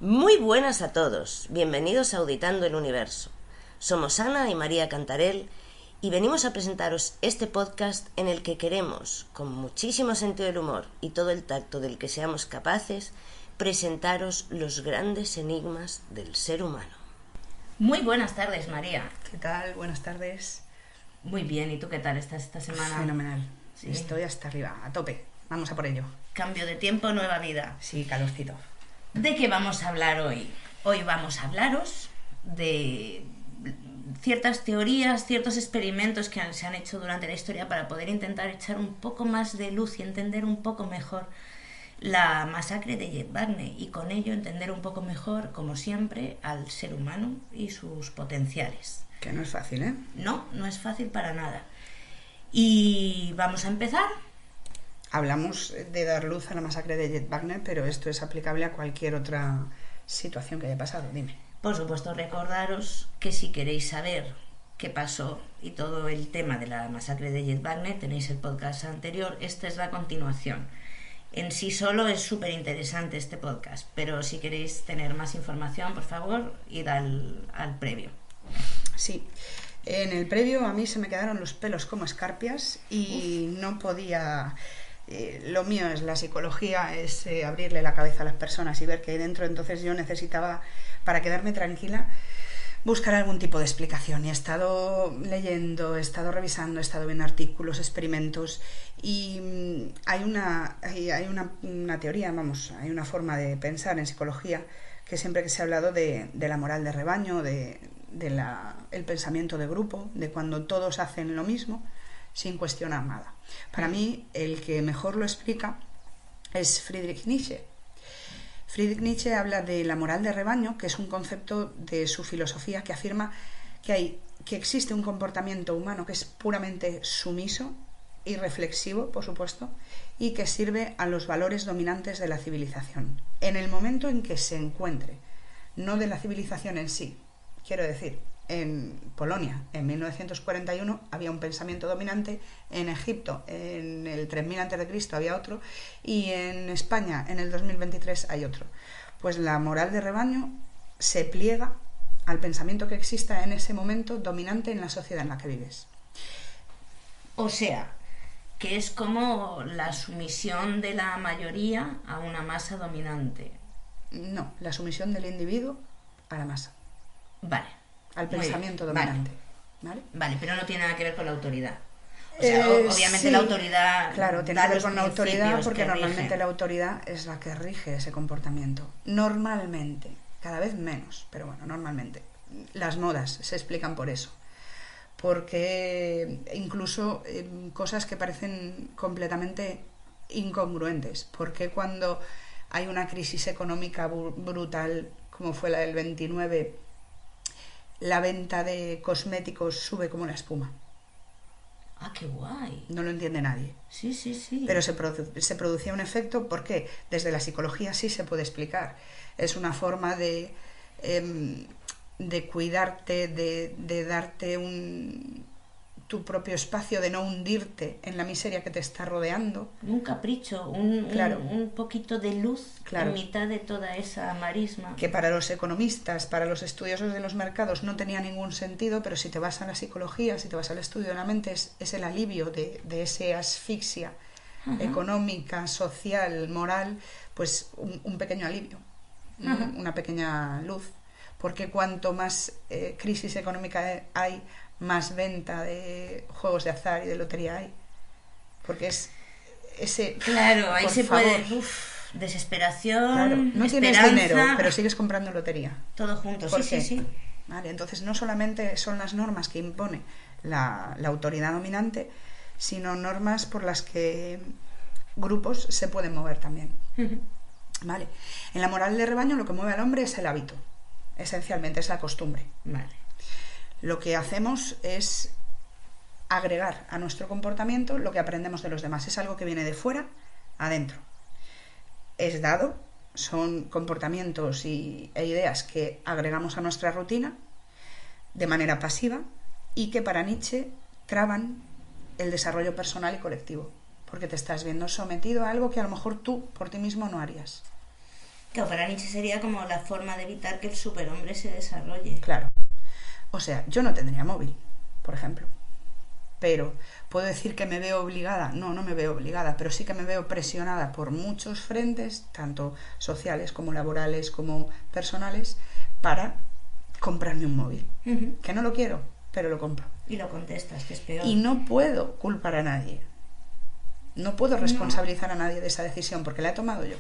Muy buenas a todos, bienvenidos a Auditando el Universo. Somos Ana y María Cantarell y venimos a presentaros este podcast en el que queremos, con muchísimo sentido del humor y todo el tacto del que seamos capaces, presentaros los grandes enigmas del ser humano. Muy buenas tardes, María. ¿Qué tal? Buenas tardes. Muy bien, ¿y tú qué tal estás esta semana? Fenomenal. Sí. Estoy hasta arriba, a tope. Vamos a por ello. Cambio de tiempo, nueva vida. Sí, calorcito. ¿De qué vamos a hablar hoy? Hoy vamos a hablaros de ciertas teorías, ciertos experimentos que se han hecho durante la historia para poder intentar echar un poco más de luz y entender un poco mejor la masacre de Jedburgh y con ello entender un poco mejor, como siempre, al ser humano y sus potenciales. Que no es fácil, ¿eh? No, no es fácil para nada. Y vamos a empezar. Hablamos de dar luz a la masacre de Jedburgh, pero esto es aplicable a cualquier otra situación que haya pasado. Dime. Por supuesto, recordaros que si queréis saber qué pasó y todo el tema de la masacre de Jedburgh, tenéis el podcast anterior. Esta es la continuación. En sí solo es súper interesante este podcast, pero si queréis tener más información, por favor, id al previo. Sí, en el previo a mí se me quedaron los pelos como escarpias y no podía... lo mío es la psicología, es abrirle la cabeza a las personas y ver qué hay dentro. Entonces yo necesitaba, para quedarme tranquila, buscar algún tipo de explicación. Y he estado leyendo, he estado revisando, he estado viendo artículos, experimentos y hay una teoría, hay una forma de pensar en psicología que siempre que se ha hablado de la moral de rebaño, el pensamiento de grupo, de cuando todos hacen lo mismo sin cuestionar nada. Para mí, el que mejor lo explica es Friedrich Nietzsche. Friedrich Nietzsche habla de la moral de rebaño, que es un concepto de su filosofía que afirma que existe un comportamiento humano que es puramente sumiso y reflexivo, por supuesto, y que sirve a los valores dominantes de la civilización. En el momento en que se encuentre, no de la civilización en sí, quiero decir, en Polonia, en 1941, había un pensamiento dominante, en Egipto, en el 3000 a.C. había otro, y en España, en el 2023, hay otro. Pues la moral de rebaño se pliega al pensamiento que exista en ese momento dominante en la sociedad en la que vives. O sea, que es como la sumisión de la mayoría a una masa dominante. No, la sumisión del individuo a la masa. Vale. Al pensamiento dominante. Vale, pero no tiene nada que ver con la autoridad. O sea, obviamente sí, la autoridad... Claro, tiene que ver con la autoridad porque normalmente rigen. la autoridad es la que rige ese comportamiento. Normalmente, cada vez menos, pero bueno, normalmente. Las modas se explican por eso. Porque incluso cosas que parecen completamente incongruentes. Porque cuando hay una crisis económica brutal, como fue la del 29, la venta de cosméticos sube como la espuma. ¡Ah, qué guay! No lo entiende nadie. Sí. Pero se producía un efecto porque desde la psicología sí se puede explicar. Es una forma de cuidarte, de darte tu propio espacio, de no hundirte en la miseria que te está rodeando. Un capricho, Claro. un poquito de luz, Claro. en mitad de toda esa marisma. Que para los economistas, para los estudiosos de los mercados no tenía ningún sentido, pero si te vas a la psicología, si te vas al estudio de la mente, es el alivio de esa asfixia económica, social, moral, pues un pequeño alivio, una pequeña luz. Porque cuanto más crisis económica hay, más venta de juegos de azar y de lotería hay. Porque es ese... Claro, ahí se favor. puede... desesperación, Claro, no esperanza, tienes dinero, pero sigues comprando lotería. todo junto, ¿Por sí, qué? sí. Vale, entonces no solamente son las normas que impone la autoridad dominante, sino normas por las que grupos se pueden mover también. Vale. En la moral de rebaño lo que mueve al hombre es el hábito, esencialmente es la costumbre. Vale. Lo que hacemos es agregar a nuestro comportamiento lo que aprendemos de los demás. Es algo que viene de fuera adentro. Es dado, son comportamientos e ideas que agregamos a nuestra rutina de manera pasiva y que para Nietzsche traban el desarrollo personal y colectivo, porque te estás viendo sometido a algo que a lo mejor tú por ti mismo no harías. Claro, para Nietzsche sería como la forma de evitar que el superhombre se desarrolle. Claro. O sea, yo no tendría móvil, por ejemplo. Pero, ¿puedo decir que me veo obligada? No, no me veo obligada, pero sí que me veo presionada por muchos frentes, tanto sociales como laborales como personales, para comprarme un móvil. Que no lo quiero, pero lo compro. Y lo contestas, que es peor. Y no puedo culpar a nadie. No puedo responsabilizar a nadie de esa decisión, porque la he tomado yo.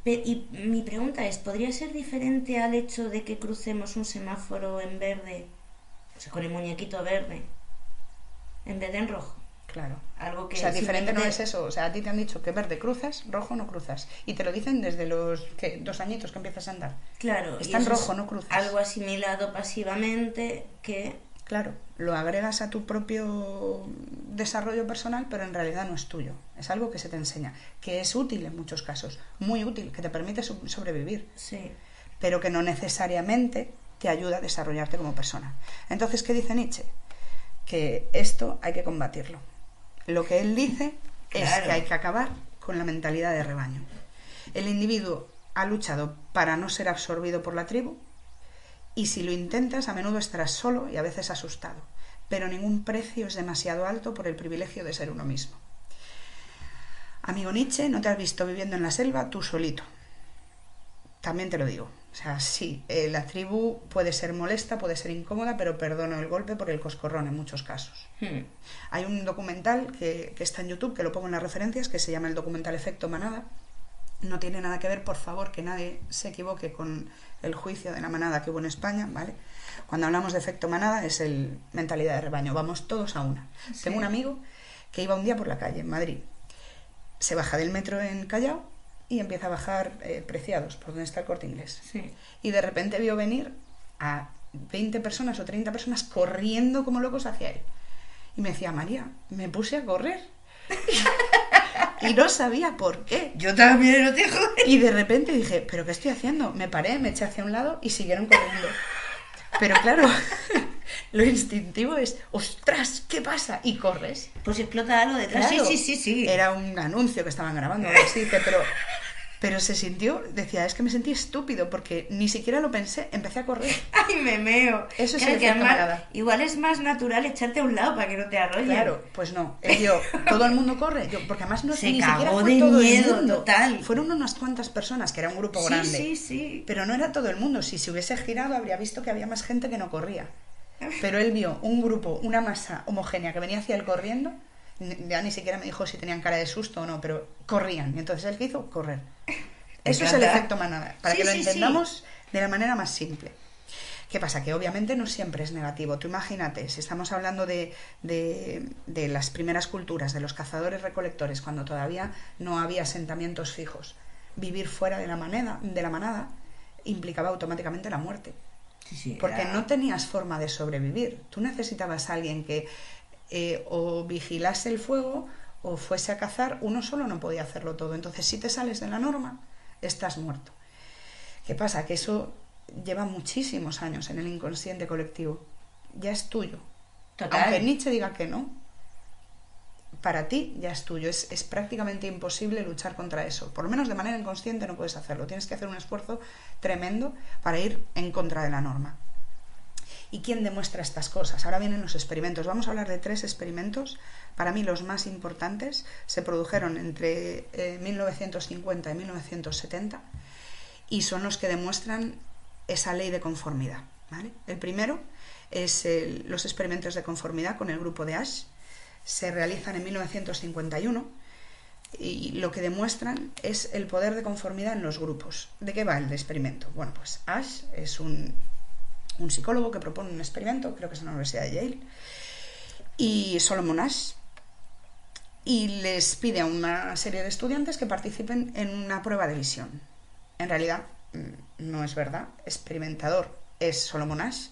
Y mi pregunta es, ¿podría ser diferente al hecho de que crucemos un semáforo en verde, o sea, con el muñequito verde, en vez de en rojo? Claro. Algo que o sea, diferente no simplemente... es eso. O sea, a ti te han dicho que verde cruzas, rojo no cruzas. Y te lo dicen desde los 2 añitos que empiezas a andar. Claro. Está en rojo, no cruzas. Algo asimilado pasivamente que... Claro, lo agregas a tu propio desarrollo personal, pero en realidad no es tuyo. Es algo que se te enseña, que es útil en muchos casos, muy útil, que te permite sobrevivir, Sí. pero que no necesariamente te ayuda a desarrollarte como persona. Entonces, ¿qué dice Nietzsche? Que esto hay que combatirlo. Lo que él dice es que hay que acabar con la mentalidad de rebaño. El individuo ha luchado para no ser absorbido por la tribu, y si lo intentas, a menudo estarás solo y a veces asustado, pero ningún precio es demasiado alto por el privilegio de ser uno mismo. Amigo Nietzsche, no te has visto viviendo en la selva tú solito. También te lo digo. O sea, sí, la tribu puede ser molesta, puede ser incómoda, pero perdono el golpe por el coscorrón en muchos casos. Hay un documental que está en YouTube, que lo pongo en las referencias, que se llama el documental Efecto Manada. No tiene nada que ver, por favor, que nadie se equivoque con el juicio de la manada que hubo en España, ¿vale? Cuando hablamos de efecto manada es el mentalidad de rebaño, vamos todos a una. Sí. Tengo un amigo que iba un día por la calle en Madrid, se baja del metro en Callao y empieza a bajar Preciados, por donde está el Corte Inglés. Sí. Y de repente vio venir a 20 personas o 30 personas corriendo como locos hacia él. Y me decía, María, me puse a correr. Y no sabía por qué. Yo también, no te jodas. Y de repente dije, ¿pero qué estoy haciendo? Me paré, me eché hacia un lado y siguieron corriendo. Pero claro, lo instintivo es, ¡ostras! ¿Qué pasa? Y corres. Pues explota algo detrás. Claro, Sí. Era un anuncio que estaban grabando, algo así, pero se sintió, decía, es que me sentí estúpido porque ni siquiera lo pensé, empecé a correr. ¡Ay, me meo! Eso es el efecto manada. Igual es más natural echarte a un lado para que no te arrollen. Claro, pues no. Todo el mundo corre, porque además no se ni cagó siquiera fue de todo miedo, el mundo. total. Fueron unas cuantas personas, que era un grupo grande. Sí. Pero no era todo el mundo. Si se hubiese girado, habría visto que había más gente que no corría. Pero él vio un grupo, una masa homogénea que venía hacia él corriendo. Ya ni siquiera me dijo si tenían cara de susto o no, pero corrían. Y entonces él, ¿qué hizo? Correr. Eso es el efecto manada, para que lo entendamos de la manera más simple. ¿Qué pasa? Que obviamente no siempre es negativo. Tú imagínate, si estamos hablando de las primeras culturas, de los cazadores-recolectores, cuando todavía no había asentamientos fijos, vivir fuera de la manada implicaba automáticamente la muerte. Porque no tenías forma de sobrevivir. Tú necesitabas a alguien que o vigilase el fuego o fuese a cazar. Uno solo no podía hacerlo todo. Entonces, si te sales de la norma, estás muerto. ¿Qué pasa? Que eso lleva muchísimos años en el inconsciente colectivo. Ya es tuyo. Total. Aunque Nietzsche diga que no, para ti ya es tuyo. Es prácticamente imposible luchar contra eso. Por lo menos de manera inconsciente no puedes hacerlo. Tienes que hacer un esfuerzo tremendo para ir en contra de la norma. ¿Y quién demuestra estas cosas? Ahora vienen los experimentos. Vamos a hablar de 3 experimentos. Para mí los más importantes se produjeron entre 1950 y 1970 y son los que demuestran esa ley de conformidad, ¿vale? El primero es los experimentos de conformidad con el grupo de Asch. Se realizan en 1951 y lo que demuestran es el poder de conformidad en los grupos. ¿De qué va el experimento? Bueno, pues Asch es un psicólogo que propone un experimento, creo que es en la Universidad de Yale, y Solomon Asch, y les pide a una serie de estudiantes que participen en una prueba de visión. En realidad no es verdad, experimentador es Solomon Asch,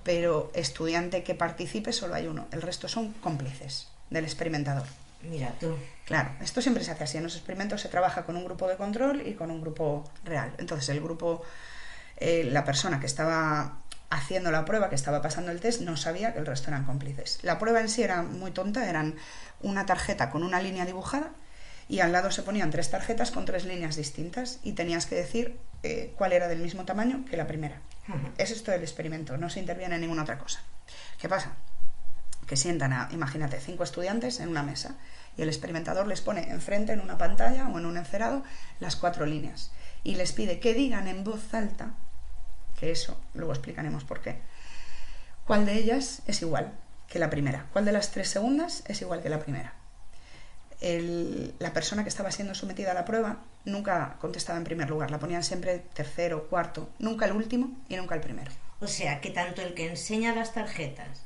pero estudiante que participe solo hay uno, el resto son cómplices del experimentador. Mira tú. Claro, esto siempre se hace así, en los experimentos se trabaja con un grupo de control y con un grupo real. Entonces el grupo, la persona que estaba haciendo la prueba, que estaba pasando el test, no sabía que el resto eran cómplices. La prueba en sí era muy tonta, eran una tarjeta con una línea dibujada y al lado se ponían 3 tarjetas con 3 líneas distintas y tenías que decir cuál era del mismo tamaño que la primera. Eso es todo el experimento, no se interviene en ninguna otra cosa. ¿Qué pasa? Que sientan a, imagínate, 5 estudiantes en una mesa y el experimentador les pone enfrente en una pantalla o en un encerado las 4 líneas y les pide que digan en voz alta, que eso luego explicaremos por qué, cuál de ellas es igual que la primera, cuál de las 3 segundas es igual que la primera. La persona que estaba siendo sometida a la prueba nunca contestaba en primer lugar, la ponían siempre tercero, cuarto, nunca el último y nunca el primero. O sea, que tanto el que enseña las tarjetas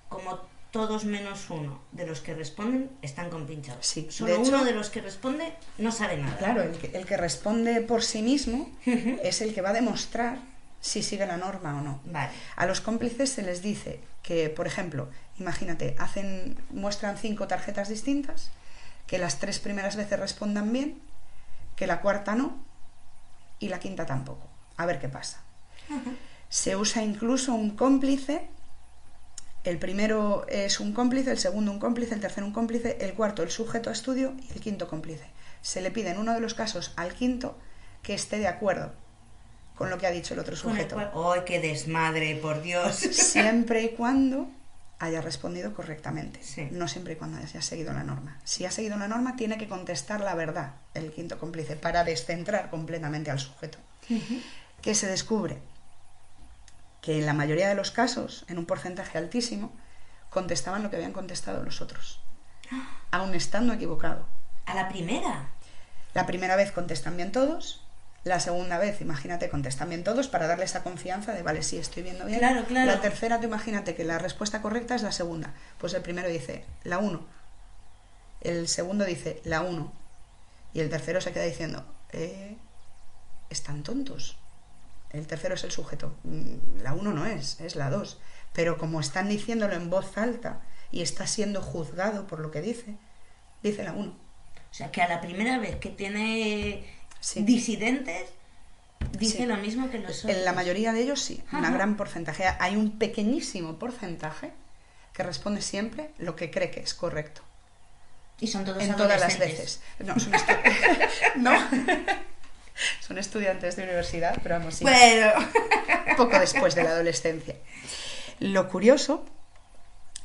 como todos menos uno de los que responden están compinchados. Sí, Solo de hecho, uno de los que responde no sabe nada. Claro, el que responde por sí mismo es el que va a demostrar si sigue la norma o no. Vale. A los cómplices se les dice que, por ejemplo, imagínate, muestran 5 tarjetas distintas, que las 3 primeras veces respondan bien, que la cuarta no y la quinta tampoco. A ver qué pasa. Se usa incluso un cómplice. El primero es un cómplice, el segundo un cómplice, el tercero un cómplice, el cuarto el sujeto a estudio y el quinto cómplice. Se le pide en uno de los casos al quinto que esté de acuerdo con lo que ha dicho el otro sujeto. ¡Ay, qué desmadre, por Dios! Siempre y cuando haya respondido correctamente, sí. No siempre y cuando haya seguido la norma. Si ha seguido la norma, tiene que contestar la verdad, el quinto cómplice, para descentrar completamente al sujeto. ¿Qué se descubre? Que en la mayoría de los casos, en un porcentaje altísimo, contestaban lo que habían contestado los otros, aun estando equivocado. ¿A la primera? La primera vez contestan bien todos, la segunda vez, imagínate, contestan bien todos para darle esa confianza de, vale, sí, estoy viendo bien. Claro, claro. La tercera, tú imagínate que la respuesta correcta es la segunda. Pues el primero dice, la 1. El segundo dice, la 1. Y el tercero se queda diciendo, están tontos. El tercero es el sujeto. La 1 no es la 2. Pero como están diciéndolo en voz alta y está siendo juzgado por lo que dice la 1. O sea, que a la primera vez que tiene disidentes, dice lo mismo que los otros. En la mayoría de ellos sí, una gran porcentaje. Hay un pequeñísimo porcentaje que responde siempre lo que cree que es correcto. Y son todos en todas las veces. No, son estudiantes de universidad, pero vamos, sí. Bueno. Poco después de la adolescencia. Lo curioso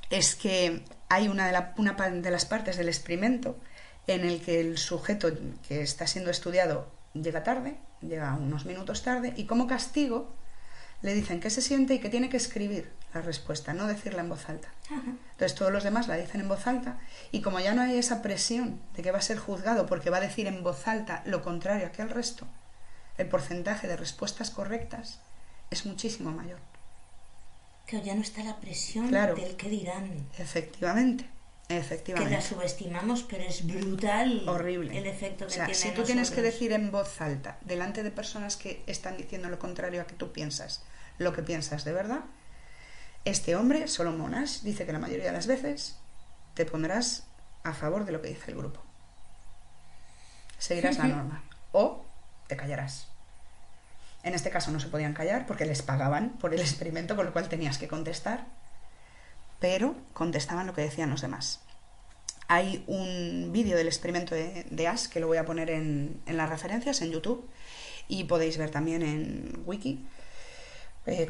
es que hay una de las partes del experimento en el que el sujeto que está siendo estudiado llega unos minutos tarde, y como castigo le dicen qué se siente y que tiene que escribir la respuesta, no decirla en voz alta. Entonces todos los demás la dicen en voz alta, y como ya no hay esa presión de que va a ser juzgado porque va a decir en voz alta lo contrario que el resto, el porcentaje de respuestas correctas es muchísimo mayor. Que ya no está la presión del que dirán. Efectivamente. Que la subestimamos, pero es brutal. Horrible. El efecto que tiene. Si tú tienes que decir en voz alta, delante de personas que están diciendo lo contrario a que tú piensas, lo que piensas de verdad, este hombre, Solomon Asch, dice que la mayoría de las veces te pondrás a favor de lo que dice el grupo. Seguirás la norma. O te callarás. En este caso no se podían callar porque les pagaban por el experimento, con lo cual tenías que contestar, pero contestaban lo que decían los demás. Hay un vídeo del experimento de Asch que lo voy a poner en las referencias en YouTube, y podéis ver también en Wiki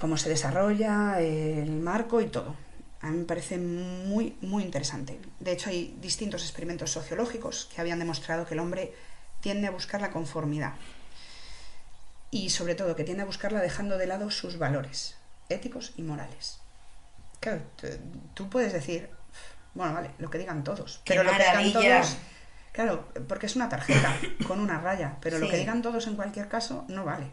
cómo se desarrolla, el marco y todo. A mí me parece muy, muy interesante. De hecho, hay distintos experimentos sociológicos que habían demostrado que el hombre tiende a buscar la conformidad, y sobre todo que tiende a buscarla dejando de lado sus valores éticos y morales. Claro, tú puedes decir, bueno, vale, lo que digan todos, pero lo que digan todos, claro, porque es una tarjeta con una raya, pero lo que digan todos en cualquier caso no vale.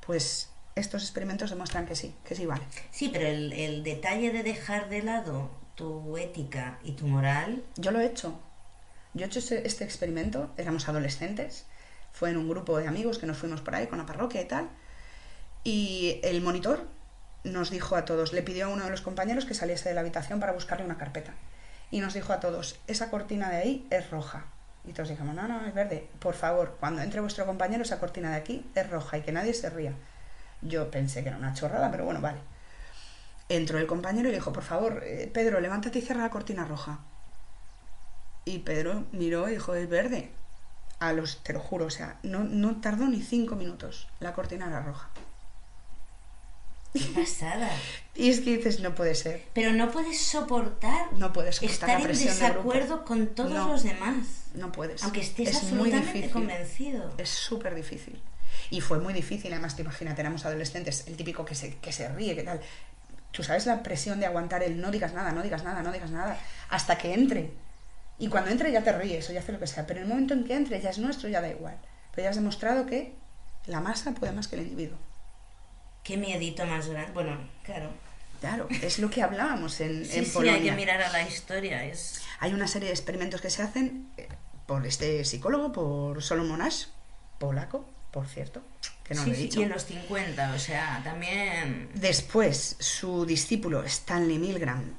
Pues estos experimentos demuestran que sí vale. Sí, pero el detalle de dejar de lado tu ética y tu moral... Yo lo he hecho. Yo he hecho este experimento, éramos adolescentes, fue en un grupo de amigos que nos fuimos por ahí con la parroquia y tal, y el monitor nos dijo a todos, le pidió a uno de los compañeros que saliese de la habitación para buscarle una carpeta, y nos dijo a todos, esa cortina de ahí es roja. Y todos dijimos, no, es verde. Por favor, cuando entre vuestro compañero, esa cortina de aquí es roja, y que nadie se ría. Yo pensé que era una chorrada, pero bueno, vale. Entró el compañero y le dijo, por favor, Pedro, levántate y cierra la cortina roja. Y Pedro miró y dijo, es verde. Te lo juro, o sea, no tardó ni 5 minutos. La cortina era roja. ¡Qué pasada! Y es que dices, no puede ser. Pero no puedes soportar, estar la en presión de desacuerdo con todos No, los demás. No puedes. Aunque estés es muy absolutamente difícil. convencido. Es súper difícil. Y fue muy difícil, además, te imaginas, éramos adolescentes, el típico que se ríe, ¿qué tal? Tú sabes la presión de aguantar el no digas nada, hasta que entre. Y cuando entre ya te ríes o ya hace lo que sea, pero en el momento en que entre ya es nuestro, ya da igual. Pero ya has demostrado que la masa puede más que el individuo. Qué miedito más grande. Bueno, claro. Claro, es lo que hablábamos en Sí, Polonia. hay que mirar a la historia. Hay una serie de experimentos que se hacen por este psicólogo, por Solomon Asch, polaco, por cierto, que no lo he dicho. Y en los 50, o sea, también... Después, su discípulo Stanley Milgram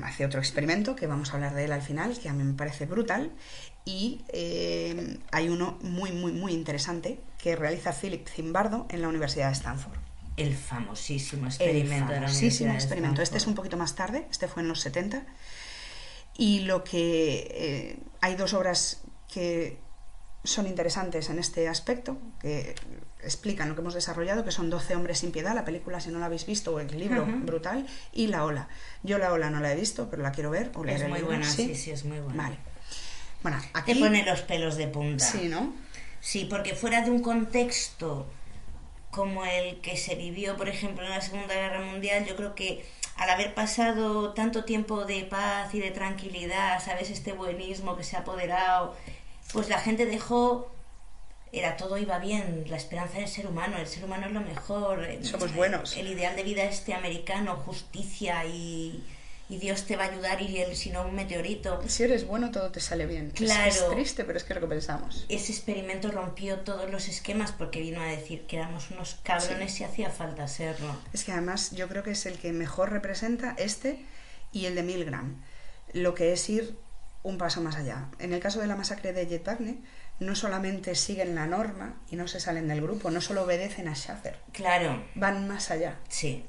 hace otro experimento, que vamos a hablar de él al final, que a mí me parece brutal, y hay uno muy, muy, muy interesante que realiza Philip Zimbardo en la Universidad de Stanford. El famosísimo experimento de la Universidad de experimento. Stanford. Este es un poquito más tarde, este fue en los 70, y lo que... hay 2 obras que son interesantes en este aspecto, que explican lo que hemos desarrollado, que son 12 hombres sin piedad, la película, si no la habéis visto, o el libro, brutal, y La Ola. Yo La Ola no la he visto, pero la quiero ver, o leer es el muy libro. buena, sí, es muy buena. Vale. Bueno, aquí... Te pone los pelos de punta. Sí, ¿no? Sí, porque fuera de un contexto como el que se vivió, por ejemplo, en la Segunda Guerra Mundial, yo creo que al haber pasado tanto tiempo de paz y de tranquilidad, ¿sabes? Este buenismo que se ha apoderado, pues la gente dejó... todo iba bien, la esperanza del ser humano, el ser humano es lo mejor. Somos buenos. El ideal de vida americano, justicia y Dios te va a ayudar y si no un meteorito. Si eres bueno todo te sale bien. Claro. Es triste, pero es que es lo que pensamos. Ese experimento rompió todos los esquemas porque vino a decir que éramos unos cabrones si hacía falta serlo. Es que además yo creo que es el que mejor representa este y el de Milgram. Lo que es ir un paso más allá. En el caso de la masacre de Jetbagne, no solamente siguen la norma y no se salen del grupo, no solo obedecen a Schaffer. Claro. Van más allá. Sí.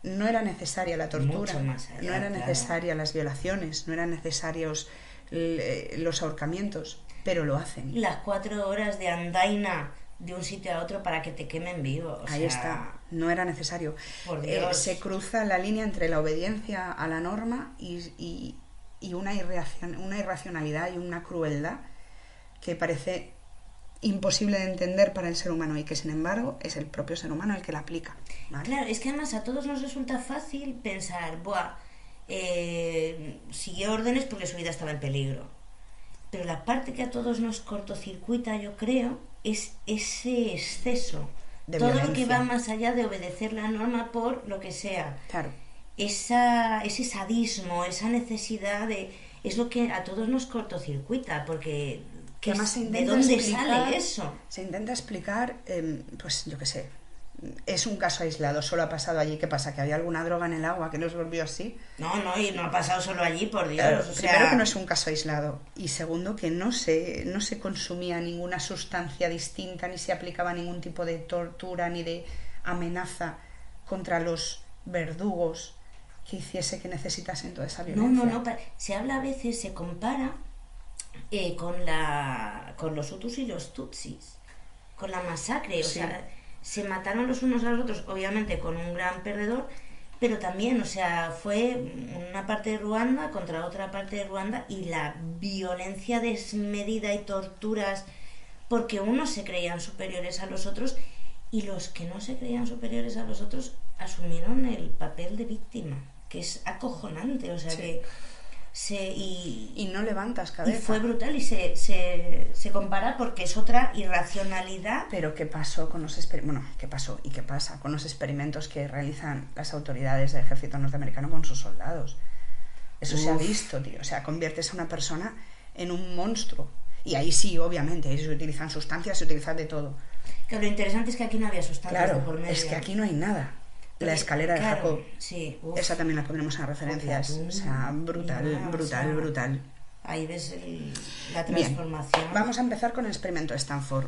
No era necesaria la tortura, Mucho más allá, no eran necesarias las violaciones, no eran necesarios los ahorcamientos, pero lo hacen. Las 4 horas de andaina de un sitio a otro para que te quemen vivo. Ahí está, no era necesario. Por Dios. Se cruza la línea entre la obediencia a la norma y una irracionalidad y una crueldad que parece imposible de entender para el ser humano y que sin embargo es el propio ser humano el que la aplica, ¿vale? Claro, es que además a todos nos resulta fácil pensar, siguió órdenes porque su vida estaba en peligro, pero la parte que a todos nos cortocircuita, yo creo, es ese exceso de todo violencia. Lo que va más allá de obedecer la norma por lo que sea. Claro. Ese sadismo, esa necesidad es lo que a todos nos cortocircuita, porque ¿de dónde sale eso? Se intenta explicar, pues yo qué sé, es un caso aislado, solo ha pasado allí. ¿Qué pasa? ¿Que había alguna droga en el agua que nos volvió así? No, y no ha pasado solo allí, por Dios. Claro, primero que no es un caso aislado y segundo que no se consumía ninguna sustancia distinta ni se aplicaba ningún tipo de tortura ni de amenaza contra los verdugos que hiciese que necesitasen toda esa violencia. No, se habla a veces, se compara con los Hutus y los Tutsis, con la masacre, sí. O sea, se mataron los unos a los otros, obviamente con un gran perdedor, pero también, o sea, fue una parte de Ruanda contra otra parte de Ruanda y la violencia desmedida y torturas porque unos se creían superiores a los otros y los que no se creían superiores a los otros asumieron el papel de víctima, que es acojonante, o sea, sí. Y no levantas cabeza. Y fue brutal y se compara porque es otra irracionalidad. Pero ¿qué pasó con qué pasó y qué pasa con los experimentos que realizan las autoridades del ejército norteamericano con sus soldados? Eso se ha visto, tío. O sea, conviertes a una persona en un monstruo. Y ahí sí, obviamente, se utilizan sustancias, se utiliza de todo. Claro, lo interesante es que aquí no había sustancias de por medio. Es que aquí no hay nada. La escalera de Jacob, sí, esa también la pondremos en referencias. O sea, brutal. Ahí ves la transformación. Bien, vamos a empezar con el experimento de Stanford.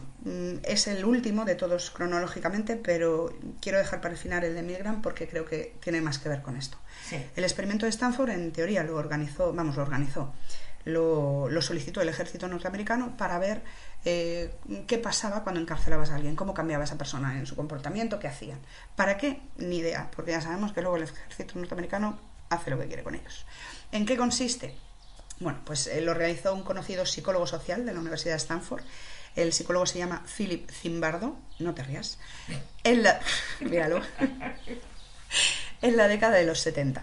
Es el último de todos cronológicamente, pero quiero dejar para el final el de Milgram porque creo que tiene más que ver con esto. Sí. El experimento de Stanford, en teoría, lo organizó lo solicitó el ejército norteamericano para ver qué pasaba cuando encarcelabas a alguien, cómo cambiaba esa persona en su comportamiento, qué hacían. ¿Para qué? Ni idea, porque ya sabemos que luego el ejército norteamericano hace lo que quiere con ellos. ¿En qué consiste? Bueno, pues lo realizó un conocido psicólogo social de la Universidad de Stanford. El psicólogo se llama Philip Zimbardo, no te rías, míralo, en la década de los 70,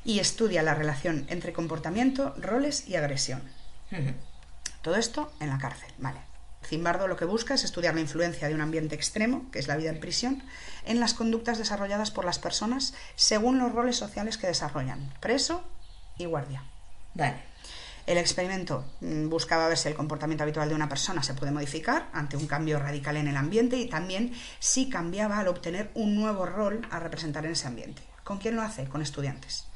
y estudia la relación entre comportamiento, roles y agresión. Todo esto en la cárcel, ¿vale? Zimbardo lo que busca es estudiar la influencia de un ambiente extremo, que es la vida en prisión, en las conductas desarrolladas por las personas según los roles sociales que desarrollan, preso y guardia. Vale. El experimento buscaba ver si el comportamiento habitual de una persona se puede modificar ante un cambio radical en el ambiente y también si cambiaba al obtener un nuevo rol a representar en ese ambiente. ¿Con quién lo hace? Con estudiantes.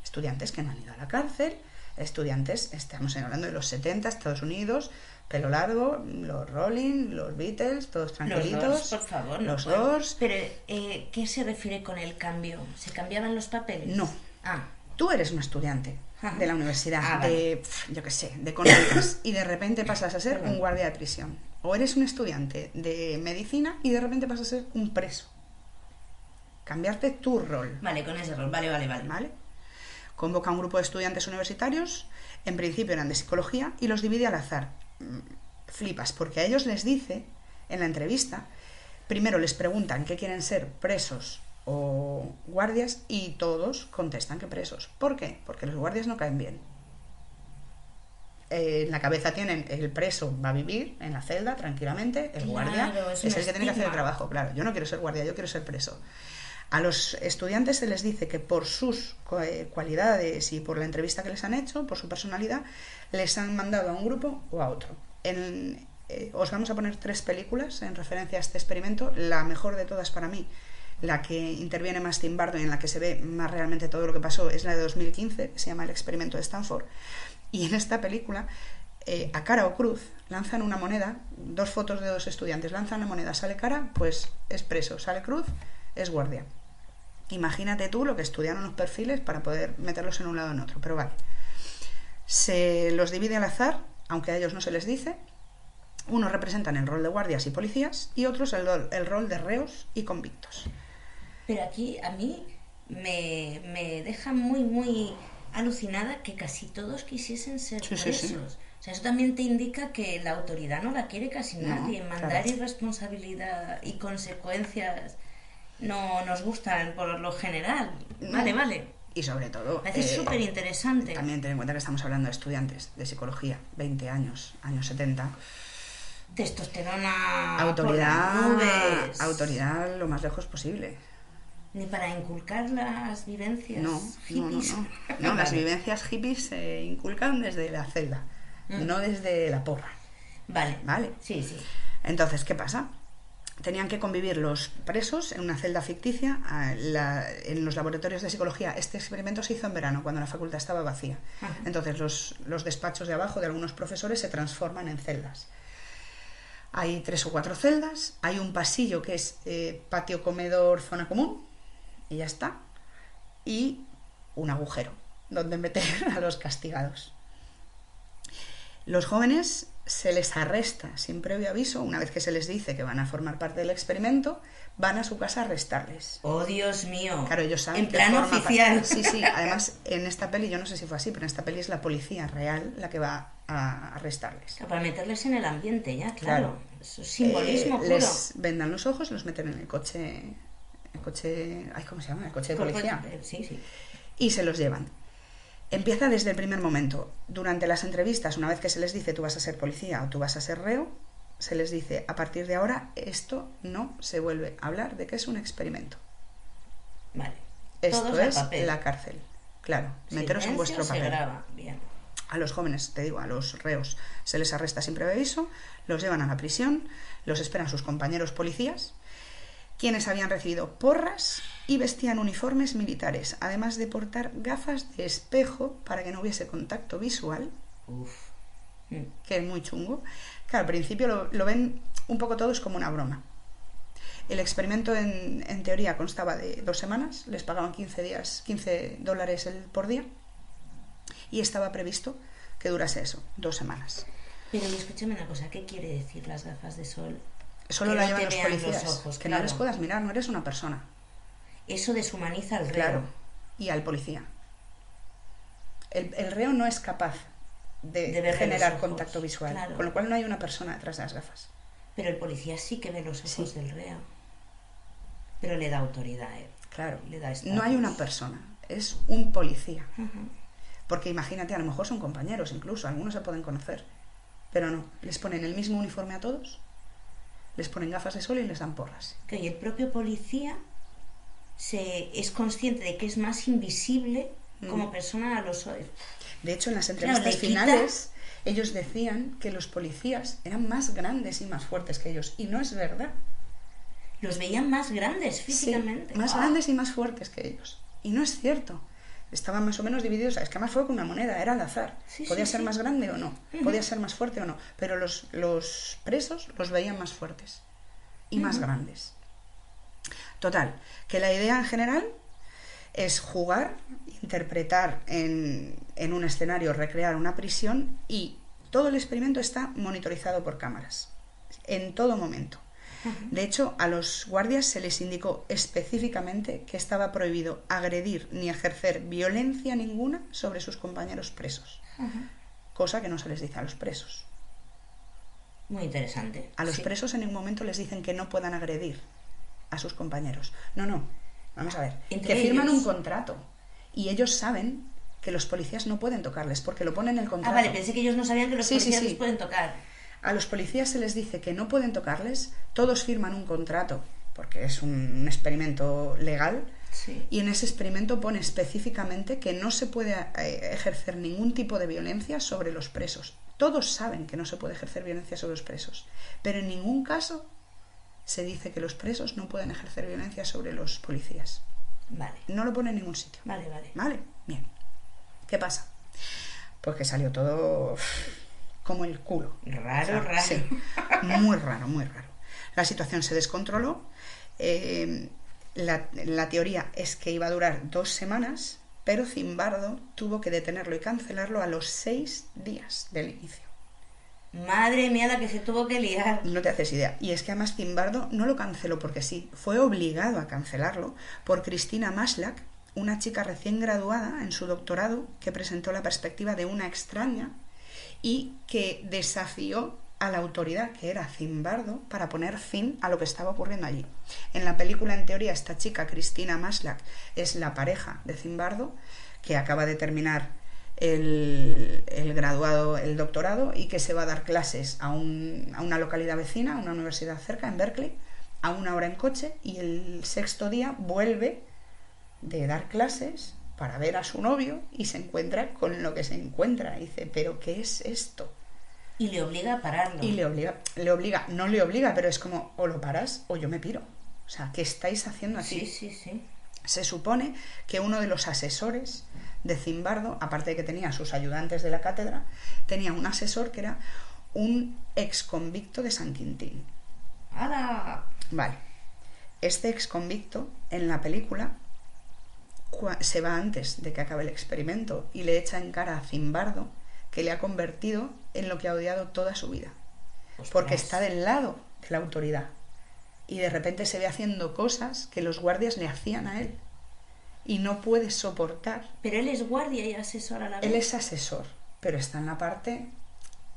Estudiantes que no han ido a la cárcel, estudiantes, estamos hablando de los 70, Estados Unidos, pelo largo, los Rolling, los Beatles, todos tranquilitos. Los Doors, por favor. Los Doors. Pero, ¿qué se refiere con el cambio? ¿Se cambiaban los papeles? No. Tú eres un estudiante de la universidad, vale. de, yo qué sé, de económicas, y de repente pasas a ser un guardia de prisión. O eres un estudiante de medicina y de repente pasas a ser un preso. Cambiarte tu rol. Vale, con ese rol, vale. Convoca a un grupo de estudiantes universitarios, en principio eran de psicología, y los divide al azar. Flipas, porque a ellos les dice, en la entrevista, primero les preguntan qué quieren ser, presos o guardias, y todos contestan que presos. ¿Por qué? Porque los guardias no caen bien. En la cabeza tienen el preso va a vivir en la celda tranquilamente, el guardia es el que tiene que hacer el trabajo. Claro, yo no quiero ser guardia, yo quiero ser preso. A los estudiantes se les dice que por sus cualidades y por la entrevista que les han hecho, por su personalidad, les han mandado a un grupo o a otro. Os vamos a poner 3 películas en referencia a este experimento. La mejor de todas para mí, la que interviene más Zimbardo y en la que se ve más realmente todo lo que pasó, es la de 2015, que se llama El experimento de Stanford. Y en esta película, a cara o cruz, lanzan una moneda, 2 fotos de 2 estudiantes, lanzan la moneda, sale cara, pues es preso, sale cruz, es guardia. Imagínate tú lo que estudiaron los perfiles para poder meterlos en un lado o en otro, pero vale. Se los divide al azar, aunque a ellos no se les dice. Unos representan el rol de guardias y policías y otros el rol de reos y convictos. Pero aquí a mí me deja muy alucinada que casi todos quisiesen ser presos. Sí. O sea, eso también te indica que la autoridad no la quiere casi nadie. Mandar claro. Irresponsabilidad y consecuencias no nos gustan por lo general. Vale. Y sobre todo... Me parece súper interesante. También ten en cuenta que estamos hablando de estudiantes de psicología, 20 años, años 70... Testosterona, autoridad lo más lejos posible. Ni para inculcar las vivencias hippies. No, las vivencias hippies se inculcan desde la celda, no desde la porra. Vale. Sí. Entonces, ¿qué pasa? Tenían que convivir los presos en una celda ficticia. En los laboratorios de psicología, este experimento se hizo en verano, cuando la facultad estaba vacía. Entonces, los despachos de abajo de algunos profesores se transforman en celdas. Hay 3 o 4 celdas, hay un pasillo que es patio, comedor, zona común, y ya está. Y un agujero donde meter a los castigados. Los jóvenes se les arresta sin previo aviso. Una vez que se les dice que van a formar parte del experimento, van a su casa a arrestarles. ¡Oh, Dios mío! Claro, ellos saben en plan oficial. Sí. Además, en esta peli, yo no sé si fue así, pero en esta peli es la policía real la que va a arrestarles. Para meterles en el ambiente, ya, claro. Eso es simbolismo puro. Les vendan los ojos, los meten en el coche... ¿cómo se llama? El coche de policía. Sí. Y se los llevan. Empieza desde el primer momento. Durante las entrevistas, una vez que se les dice tú vas a ser policía o tú vas a ser reo, se les dice a partir de ahora esto no se vuelve a hablar de que es un experimento. Vale. Esto es la cárcel. Claro, meteros en vuestro papel. Se graba. Bien. A los jóvenes, te digo, a los reos se les arresta sin previo aviso, los llevan a la prisión, los esperan sus compañeros policías, quienes habían recibido porras y vestían uniformes militares, además de portar gafas de espejo para que no hubiese contacto visual. Que es muy chungo. Claro, al principio lo ven un poco todos como una broma. El experimento en teoría constaba de 2 semanas, les pagaban $15 por día, y estaba previsto que durase eso, 2 semanas. Pero y escúchame una cosa, ¿qué quiere decir las gafas de sol? Solo Que la no llevan te los vean policías, los ojos, que claro. no les puedas mirar, no eres una persona. Eso deshumaniza al reo. Claro, y al policía. El reo no es capaz de verle generar los ojos, contacto visual, claro. con lo cual no hay una persona detrás de las gafas. Pero el policía sí que ve los ojos Sí. del reo. Pero le da autoridad, Claro, Le da estatus. no hay una persona, es un policía. Ujú. Porque imagínate, a lo mejor son compañeros incluso, algunos se pueden conocer, pero no, les ponen el mismo uniforme a todos, les ponen gafas de sol y les dan porras. Que y el propio policía es consciente de que es más invisible como persona a los ojos. De hecho, en las Claro, entrevistas le quita- finales, ellos decían que los policías eran más grandes y más fuertes que ellos, y no es verdad. Los veían más grandes físicamente. Sí, más grandes y más fuertes que ellos, y no es cierto. Estaban más o menos divididos, es que además fue con una moneda, era al azar. Sí, Podía sí, ser sí. más grande o no, podía ser más fuerte o no, pero los presos los veían más fuertes y más grandes. Total, que la idea en general es jugar, interpretar en un escenario, recrear una prisión, y todo el experimento está monitorizado por cámaras, en todo momento. De hecho, a los guardias se les indicó específicamente que estaba prohibido agredir ni ejercer violencia ninguna sobre sus compañeros presos, cosa que no se les dice a los presos. Muy interesante. A los Sí. presos en ningún momento les dicen que no puedan agredir a sus compañeros. No, vamos a ver, Entre que firman ellos. un contrato y ellos saben que los policías no pueden tocarles porque lo ponen en el Ah, contrato. vale, pensé que ellos no sabían que los Sí, sí, policías sí. les pueden tocar. A los policías se les dice que no pueden tocarles, todos firman un contrato, porque es un experimento legal, Sí. y en ese experimento pone específicamente que no se puede ejercer ningún tipo de violencia sobre los presos. Todos saben que no se puede ejercer violencia sobre los presos, pero en ningún caso se dice que los presos no pueden ejercer violencia sobre los policías. Vale, No lo pone en ningún sitio. vale, vale. ¿Vale? Bien. ¿Qué pasa? Pues que salió todo como el culo. Raro, raro. Sí, muy raro, muy raro. La situación se descontroló. La teoría es que iba a durar 2 semanas, pero Zimbardo tuvo que detenerlo y cancelarlo a los 6 días del inicio. Madre mía, la que se tuvo que liar. No te haces idea. Y es que además Zimbardo no lo canceló porque sí, fue obligado a cancelarlo por Cristina Maslach, una chica recién graduada en su doctorado que presentó la perspectiva de una extraña y que desafió a la autoridad, que era Zimbardo, para poner fin a lo que estaba ocurriendo allí. En la película, en teoría, esta chica, Cristina Maslach, es la pareja de Zimbardo, que acaba de terminar el graduado, el doctorado, y que se va a dar clases a una localidad vecina, a una universidad cerca, en Berkeley, a 1 hora en coche, y el 6.º día vuelve de dar clases para ver a su novio y se encuentra con lo que se encuentra. Y dice, ¿pero qué es esto? Y le obliga a pararlo. Y no le obliga, pero es como, o lo paras o yo me piro. O sea, ¿qué estáis haciendo aquí? Sí, sí, sí. Se supone que uno de los asesores de Zimbardo, aparte de que tenía a sus ayudantes de la cátedra, tenía un asesor que era un exconvicto de San Quintín. ¡Hala! Vale. Este exconvicto, en la película, se va antes de que acabe el experimento y le echa en cara a Zimbardo que le ha convertido en lo que ha odiado toda su vida. Ostras. Porque está del lado de la autoridad. Y de repente se ve haciendo cosas que los guardias le hacían a él. Y no puede soportar. Pero él es guardia y asesor a la vez. Él es asesor, pero está en la parte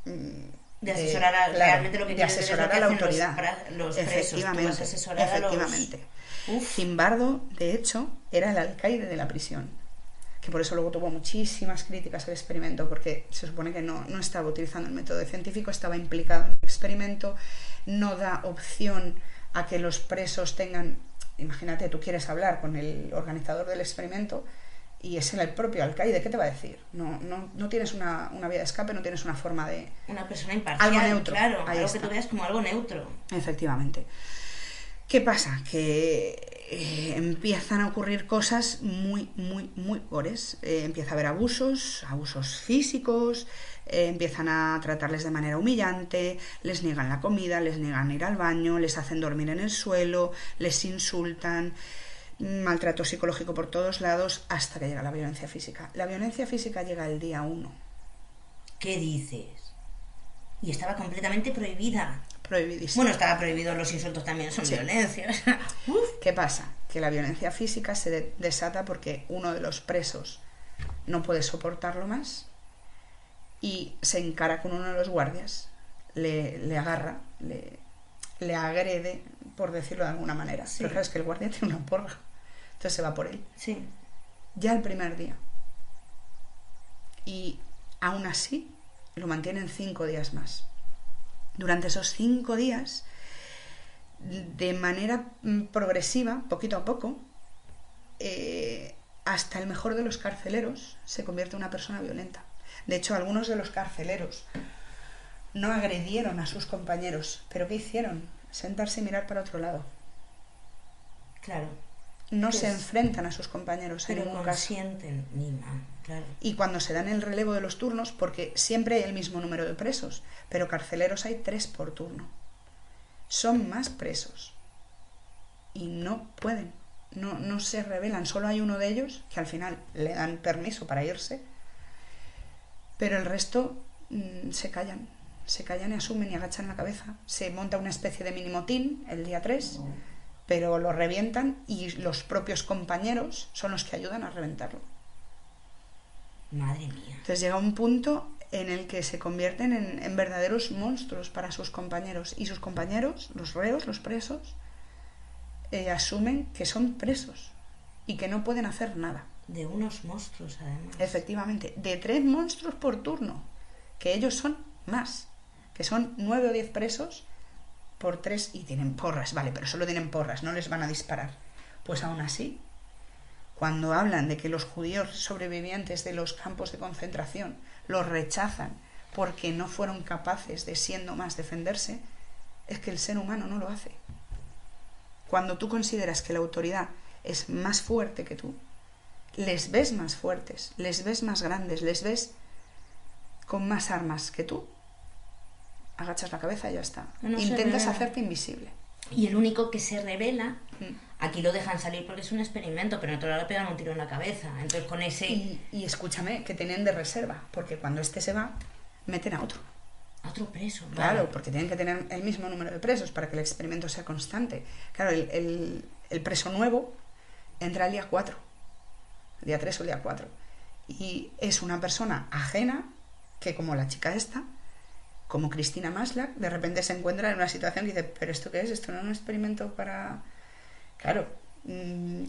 de asesorar a, claro, realmente lo que de quiere decir es lo asesorar que a la hacen autoridad. los presos. Efectivamente, Tú vas a asesorar a los... efectivamente. Uf. Zimbardo, de hecho, era el alcaide de la prisión, que por eso luego tuvo muchísimas críticas al experimento, porque se supone que no estaba utilizando el método científico, estaba implicado en el experimento, no da opción a que los presos tengan... Imagínate, tú quieres hablar con el organizador del experimento y es el propio alcaide, ¿qué te va a decir? No tienes una vía de escape, no tienes una forma de... Una persona imparcial, algo neutro. claro, Ahí algo está. que tú veas como algo neutro. Efectivamente. ¿Qué pasa? Que empiezan a ocurrir cosas muy, muy, muy gores. Empieza a haber abusos físicos, empiezan a tratarles de manera humillante, les niegan la comida, les niegan ir al baño, les hacen dormir en el suelo, les insultan, maltrato psicológico por todos lados, hasta que llega la violencia física. La violencia física llega el día 1. ¿Qué dices? Y estaba completamente prohibida. Prohibidísimo. Bueno, estaba prohibido, los insultos también son violencia. ¿Qué pasa? Que la violencia física se desata porque uno de los presos no puede soportarlo más y se encara con uno de los guardias, le agarra, le agrede, por decirlo de alguna manera. Sí. Pero claro, es que el guardia tiene una porra, entonces se va por él. Sí. Ya el primer día. Y aún así lo mantienen 5 días más. Durante esos 5 días, de manera progresiva, poquito a poco, hasta el mejor de los carceleros se convierte en una persona violenta. De hecho, algunos de los carceleros no agredieron a sus compañeros, pero ¿qué hicieron? Sentarse y mirar para otro lado. Claro. No Pues, se enfrentan a sus compañeros en pero ningún caso. consienten, Nima, claro. Y cuando se dan el relevo de los turnos, porque siempre hay el mismo número de presos, pero carceleros hay 3 por turno. Son más presos. Y no pueden, no se rebelan. Solo hay uno de ellos que al final le dan permiso para irse, pero el resto se callan y asumen y agachan la cabeza. Se monta una especie de mini motín el día 3, pero lo revientan y los propios compañeros son los que ayudan a reventarlo. Madre mía. Entonces llega un punto en el que se convierten en verdaderos monstruos para sus compañeros, y sus compañeros, los reos, los presos, asumen que son presos y que no pueden hacer nada. De unos monstruos, además. Efectivamente, de 3 monstruos por turno, que ellos son más, que son 9 o 10 presos por 3, y tienen porras, vale, pero solo tienen porras, no les van a disparar. Pues aún así, cuando hablan de que los judíos sobrevivientes de los campos de concentración los rechazan porque no fueron capaces de, siendo más, defenderse, es que el ser humano no lo hace. Cuando tú consideras que la autoridad es más fuerte que tú, les ves más fuertes, les ves más grandes, les ves con más armas que tú, agachas la cabeza y ya está. No Intentas hacerte invisible. Y el único que se revela, aquí lo dejan salir porque es un experimento, pero en otro lado le pegan un tiro en la cabeza. Entonces con ese... Y escúchame, que tienen de reserva, porque cuando este se va, meten a otro. Otro preso. Claro, vale. porque tienen que tener el mismo número de presos para que el experimento sea constante. Claro, el preso nuevo entra el día 4, el día 3 o el día 4. Y es una persona ajena que, como la chica esta, como Cristina Maslach, de repente se encuentra en una situación que dice, ¿pero esto qué es? ¿Esto no es un experimento para...? Claro,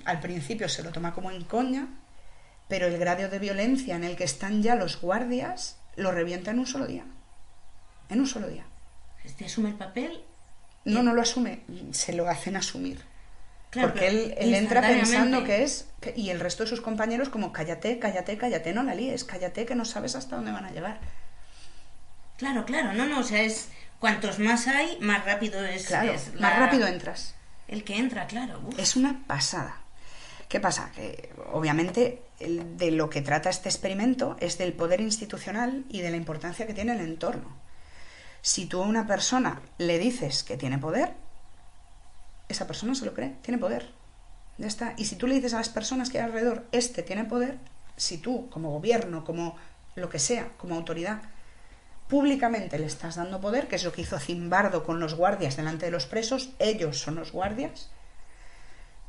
al principio se lo toma como en coña, pero el grado de violencia en el que están ya los guardias lo revienta en un solo día. En un solo día. Este asume el papel. No lo asume, se lo hacen asumir. Claro, porque él entra pensando que es... y el resto de sus compañeros como, cállate, no la líes, cállate que no sabes hasta dónde van a llegar. Claro, no, o sea, es... Cuantos más hay, más rápido es... Claro, es más rápido entras. El que entra, claro. Uf. Es una pasada. ¿Qué pasa? Que obviamente de lo que trata este experimento es del poder institucional y de la importancia que tiene el entorno. Si tú a una persona le dices que tiene poder, esa persona se lo cree, tiene poder. Ya está. Y si tú le dices a las personas que hay alrededor, este tiene poder, si tú, como gobierno, como lo que sea, como autoridad, públicamente le estás dando poder, que es lo que hizo Zimbardo con los guardias delante de los presos, ellos son los guardias,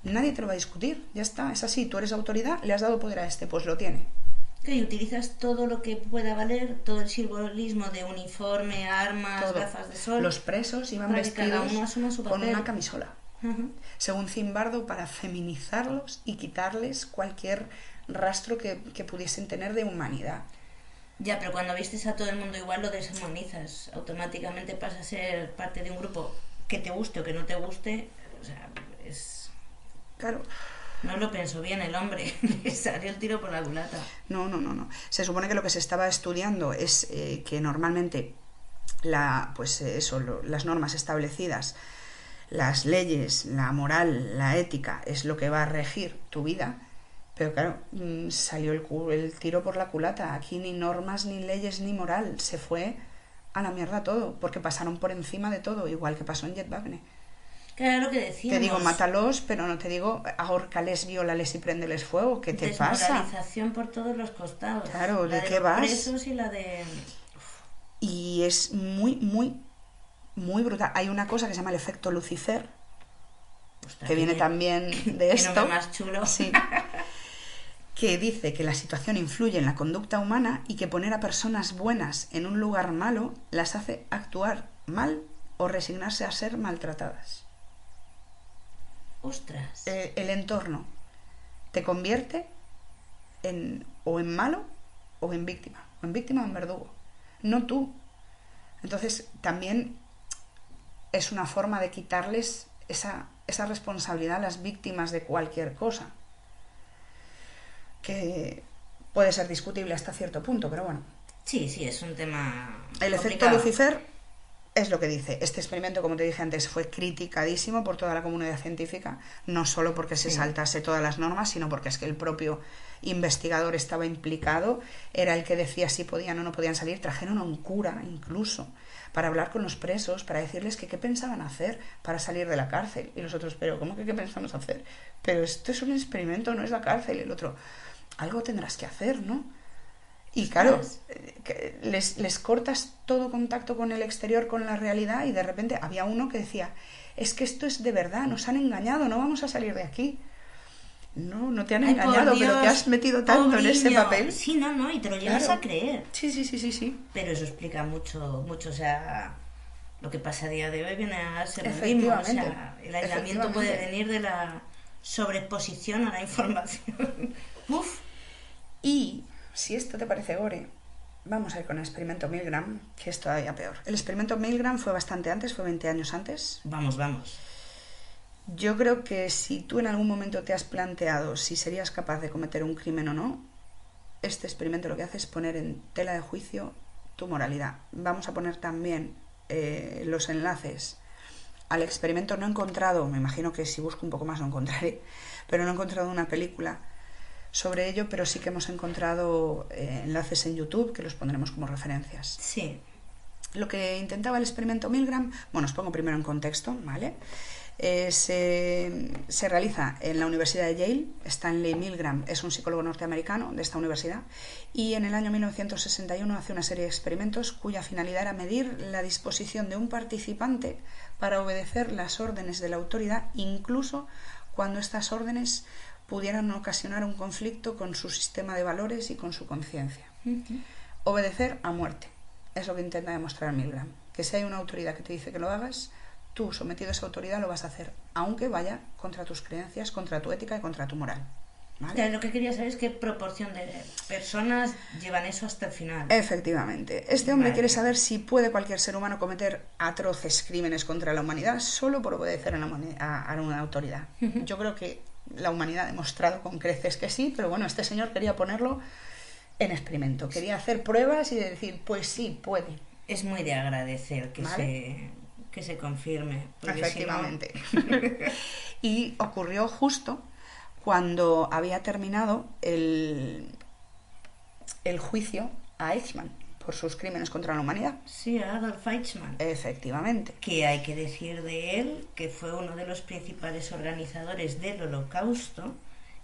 nadie te lo va a discutir, ya está, es así, tú eres autoridad, le has dado poder a este, pues lo tiene. Y utilizas todo lo que pueda valer, todo el simbolismo de uniforme, armas, Todo. gafas de sol. Los presos iban para que cada vestidos uno asuma su con papel. una camisola, según Zimbardo, para feminizarlos y quitarles cualquier rastro que pudiesen tener de humanidad. Ya, pero cuando vistes a todo el mundo igual lo deshumanizas. Automáticamente pasa a ser parte de un grupo que te guste o que no te guste. O sea, es... Claro. No lo pensó bien el hombre. Le salió el tiro por la culata. No. Se supone que lo que se estaba estudiando es que normalmente las normas establecidas, las leyes, la moral, la ética es lo que va a regir tu vida. Pero claro, salió el tiro por la culata. Aquí ni normas, ni leyes, ni moral. Se fue a la mierda todo, porque pasaron por encima de todo, igual que pasó en Jet Wagne. Claro, lo que decíamos. Te digo, mátalos, pero no te digo, ahórcales, viólales y préndeles fuego. ¿Qué te pasa? Desmoralización por todos los costados. Claro, ¿de la qué los vas? presos y la de... Y es muy, muy, muy brutal. Hay una cosa que se llama el efecto Lucifer, Ostras, que viene también de esto. Qué nombre más chulo. Sí. Que dice que la situación influye en la conducta humana y que poner a personas buenas en un lugar malo las hace actuar mal o resignarse a ser maltratadas. Ostras. El entorno te convierte o en malo o en víctima o en verdugo, no tú. Entonces también es una forma de quitarles esa responsabilidad a las víctimas de cualquier cosa, que puede ser discutible hasta cierto punto, pero bueno. Sí, es un tema El complicado. efecto Lucifer es lo que dice. Este experimento, como te dije antes, fue criticadísimo por toda la comunidad científica, no solo porque se saltase todas las normas, sino porque es que el propio investigador estaba implicado, era el que decía si podían o no podían salir. Trajeron a un cura incluso para hablar con los presos, para decirles que qué pensaban hacer para salir de la cárcel. Y los otros, pero ¿cómo que qué pensamos hacer? Pero esto es un experimento, no es la cárcel. Y el otro, algo tendrás que hacer, ¿no? Y claro, les cortas todo contacto con el exterior, con la realidad, y de repente había uno que decía, es que esto es de verdad, nos han engañado, no vamos a salir de aquí. No te han engañado, pero te has metido tanto en ese papel. Sí, y te lo llegas a creer. Sí. Pero eso explica mucho, o sea, lo que pasa a día de hoy viene a ser lo mismo. O sea, el aislamiento puede venir de la sobreexposición a la información. Uf. Y si esto te parece gore, vamos a ir con el experimento Milgram, que es todavía peor. El experimento Milgram fue bastante antes, fue 20 años antes. Vamos. Yo creo que si tú en algún momento te has planteado si serías capaz de cometer un crimen o no, este experimento lo que hace es poner en tela de juicio tu moralidad. Vamos a poner también los enlaces al experimento. No he encontrado, me imagino que si busco un poco más lo encontraré, pero no he encontrado una película sobre ello, pero sí que hemos encontrado enlaces en YouTube que los pondremos como referencias. Sí. Lo que intentaba el experimento Milgram, bueno, os pongo primero en contexto, ¿vale? Se realiza en la Universidad de Yale. Stanley Milgram es un psicólogo norteamericano de esta universidad, y en el año 1961 hace una serie de experimentos cuya finalidad era medir la disposición de un participante para obedecer las órdenes de la autoridad, incluso cuando estas órdenes pudieran ocasionar un conflicto con su sistema de valores y con su conciencia. Obedecer a muerte es lo que intenta demostrar Milgram, que si hay una autoridad que te dice que lo hagas, tú, sometido a esa autoridad, lo vas a hacer, aunque vaya contra tus creencias, contra tu ética y contra tu moral. ¿Vale? Claro, lo que quería saber es qué proporción de personas llevan eso hasta el final. Efectivamente. Este hombre quiere saber si puede cualquier ser humano cometer atroces crímenes contra la humanidad solo por obedecer a una autoridad. Yo creo que la humanidad ha demostrado con creces que sí, pero bueno, este señor quería ponerlo en experimento. Quería hacer pruebas y decir, pues sí, puede. Es muy de agradecer que se confirme. Efectivamente. Si no... Y ocurrió justo cuando había terminado el juicio a Eichmann por sus crímenes contra la humanidad. Sí, Adolf Eichmann. Efectivamente. Que hay que decir de él que fue uno de los principales organizadores del Holocausto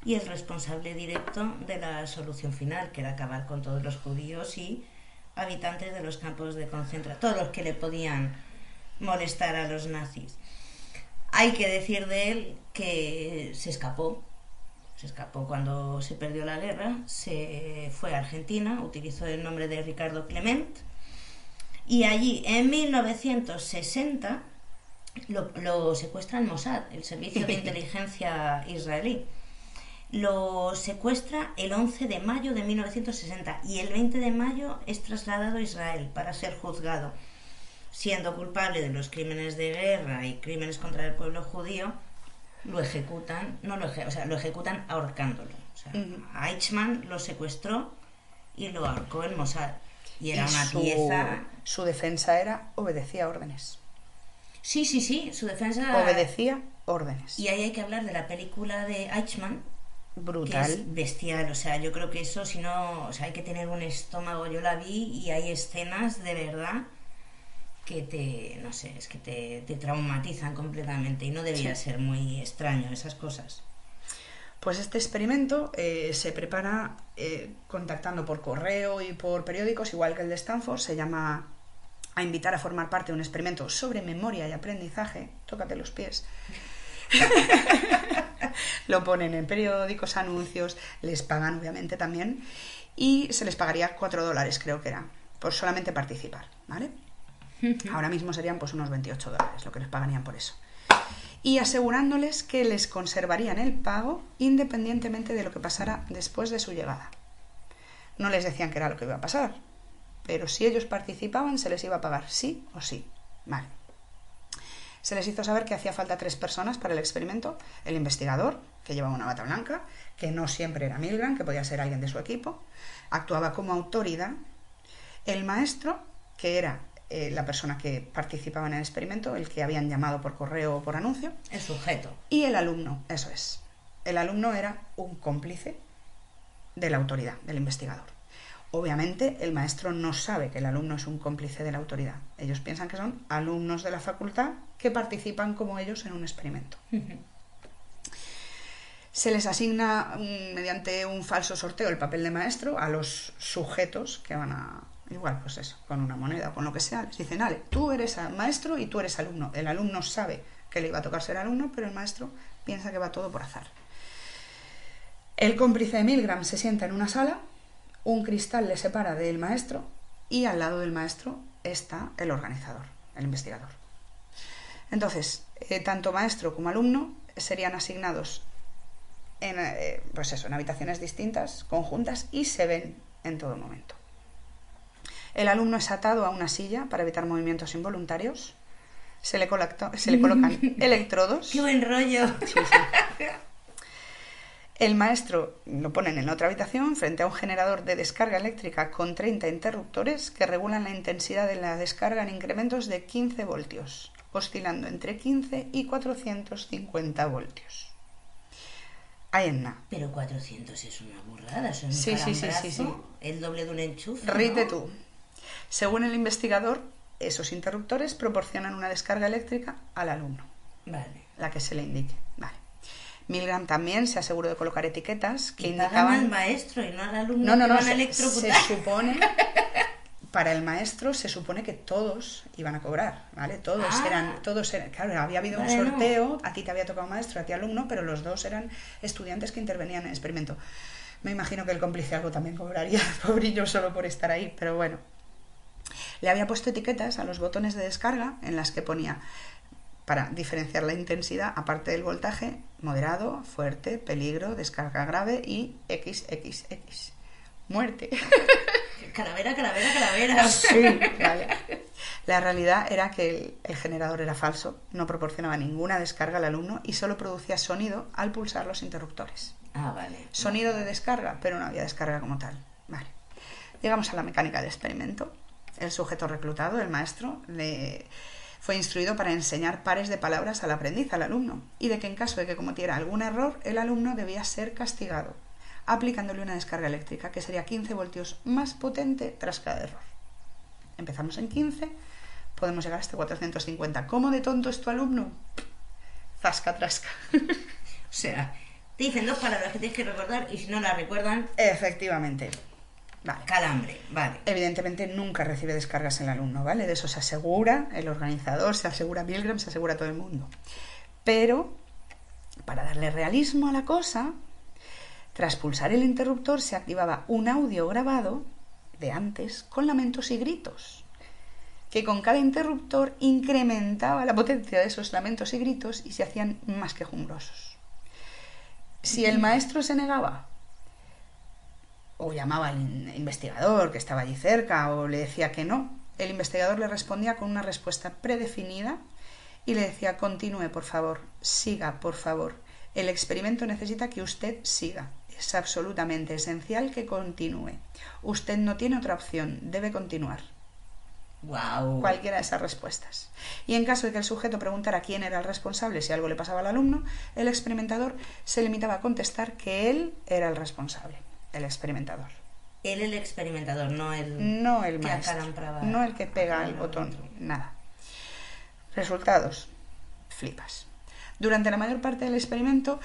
y el responsable directo de la solución final, que era acabar con todos los judíos y habitantes de los campos de concentración, todos los que le podían molestar a los nazis. Hay que decir de él que se escapó cuando se perdió la guerra, se fue a Argentina, utilizó el nombre de Ricardo Clement, y allí en 1960 lo secuestra el Mossad, el servicio de inteligencia israelí. Lo secuestra el 11 de mayo de 1960 y el 20 de mayo es trasladado a Israel para ser juzgado. Siendo culpable de los crímenes de guerra y crímenes contra el pueblo judío, lo ejecutan, lo ejecutan ahorcándolo. O sea, a Eichmann lo secuestró y lo ahorcó el Mossad. Y era una pieza... Su defensa era obedecía órdenes. Sí, su defensa... Obedecía órdenes. Y ahí hay que hablar de la película de Eichmann. Brutal. Que es bestial, o sea, yo creo que eso, si no, o sea, hay que tener un estómago. Yo la vi y hay escenas de verdad que te traumatizan completamente y no debía ser muy extraño esas cosas. Pues este experimento se prepara contactando por correo y por periódicos, igual que el de Stanford. Se llama a invitar a formar parte de un experimento sobre memoria y aprendizaje, tócate los pies. Lo ponen en periódicos, anuncios, les pagan obviamente también, y se les pagaría $4, creo que era, por solamente participar, ¿vale? Ahora mismo serían pues unos $28 lo que les pagarían por eso. Y asegurándoles que les conservarían el pago independientemente de lo que pasara después de su llegada. No les decían qué era lo que iba a pasar, pero si ellos participaban se les iba a pagar sí o sí. Vale. Se les hizo saber que hacía falta 3 personas para el experimento: el investigador, que llevaba una bata blanca, que no siempre era Milgram, que podía ser alguien de su equipo, actuaba como autoridad; el maestro, que era la persona que participaba en el experimento, el que habían llamado por correo o por anuncio, el sujeto; y el alumno, eso es. El alumno era un cómplice de la autoridad, del investigador. Obviamente el maestro no sabe que el alumno es un cómplice de la autoridad. Ellos piensan que son alumnos de la facultad que participan como ellos en un experimento. Se les asigna mediante un falso sorteo el papel de maestro a los sujetos que van a... Igual, pues eso, con una moneda o con lo que sea, les dicen: Ale, tú eres maestro y tú eres alumno. El alumno sabe que le iba a tocar ser alumno, pero el maestro piensa que va todo por azar. El cómplice de Milgram se sienta en una sala, un cristal le separa del maestro y al lado del maestro está el organizador, el investigador. Entonces, tanto maestro como alumno serían asignados en habitaciones distintas, conjuntas, y se ven en todo momento. El alumno es atado a una silla para evitar movimientos involuntarios. Se le colocan electrodos. ¡Qué buen rollo! Sí, sí. El maestro lo ponen en otra habitación frente a un generador de descarga eléctrica con 30 interruptores que regulan la intensidad de la descarga en incrementos de 15 voltios, oscilando entre 15 y 450 voltios. Ahí en nada. Pero 400 es una burrada, eso es un Sí, calambrazo, el doble de un enchufe, Ríete ¿no? tú. Según el investigador, esos interruptores proporcionan una descarga eléctrica al alumno, Vale. la que se le indique. Vale. Milgram también se aseguró de colocar etiquetas que Pagan indicaban... al maestro y no al alumno. No, que van a se electrocutar. supone... Para el maestro se supone que todos iban a cobrar, ¿vale? Todos eran... Claro, había habido un sorteo, a ti te había tocado maestro, a ti alumno, pero los dos eran estudiantes que intervenían en el experimento. Me imagino que el cómplice algo también cobraría, pobrillo, solo por estar ahí, pero bueno. Le había puesto etiquetas a los botones de descarga en las que ponía, para diferenciar la intensidad, aparte del voltaje: moderado, fuerte, peligro, descarga grave y XXX. Muerte. Calavera, calavera, calavera. Sí, vale. La realidad era que el generador era falso, no proporcionaba ninguna descarga al alumno y solo producía sonido al pulsar los interruptores. Ah, vale. Sonido de descarga, pero no había descarga como tal. Vale. Llegamos a la mecánica del experimento. El sujeto reclutado, el maestro, fue instruido para enseñar pares de palabras al aprendiz, al alumno, y de que en caso de que cometiera algún error, el alumno debía ser castigado, aplicándole una descarga eléctrica que sería 15 voltios más potente tras cada error. Empezamos en 15, podemos llegar hasta 450. ¿Cómo de tonto es tu alumno? Zasca, trasca. O sea, te dicen 2 palabras que tienes que recordar y si no las recuerdan... Efectivamente. Vale. Calambre, vale. Evidentemente nunca recibe descargas el alumno, ¿vale? De eso se asegura el organizador, se asegura Milgram, se asegura todo el mundo. Pero, para darle realismo a la cosa, tras pulsar el interruptor se activaba un audio grabado de antes con lamentos y gritos, que con cada interruptor incrementaba la potencia de esos lamentos y gritos y se hacían más quejumbrosos. Si el maestro se negaba, o llamaba al investigador que estaba allí cerca, o le decía que no, el investigador le respondía con una respuesta predefinida y le decía: continúe, por favor, siga, por favor. El experimento necesita que usted siga. Es absolutamente esencial que continúe. Usted no tiene otra opción, debe continuar. Wow. Cualquiera de esas respuestas. Y en caso de que el sujeto preguntara quién era el responsable si algo le pasaba al alumno, el experimentador se limitaba a contestar que él era el responsable, el experimentador. Él el experimentador, no el que maestro, acalambraba, no el que pega el botón, nada. Resultados: flipas. Durante la mayor parte del experimento,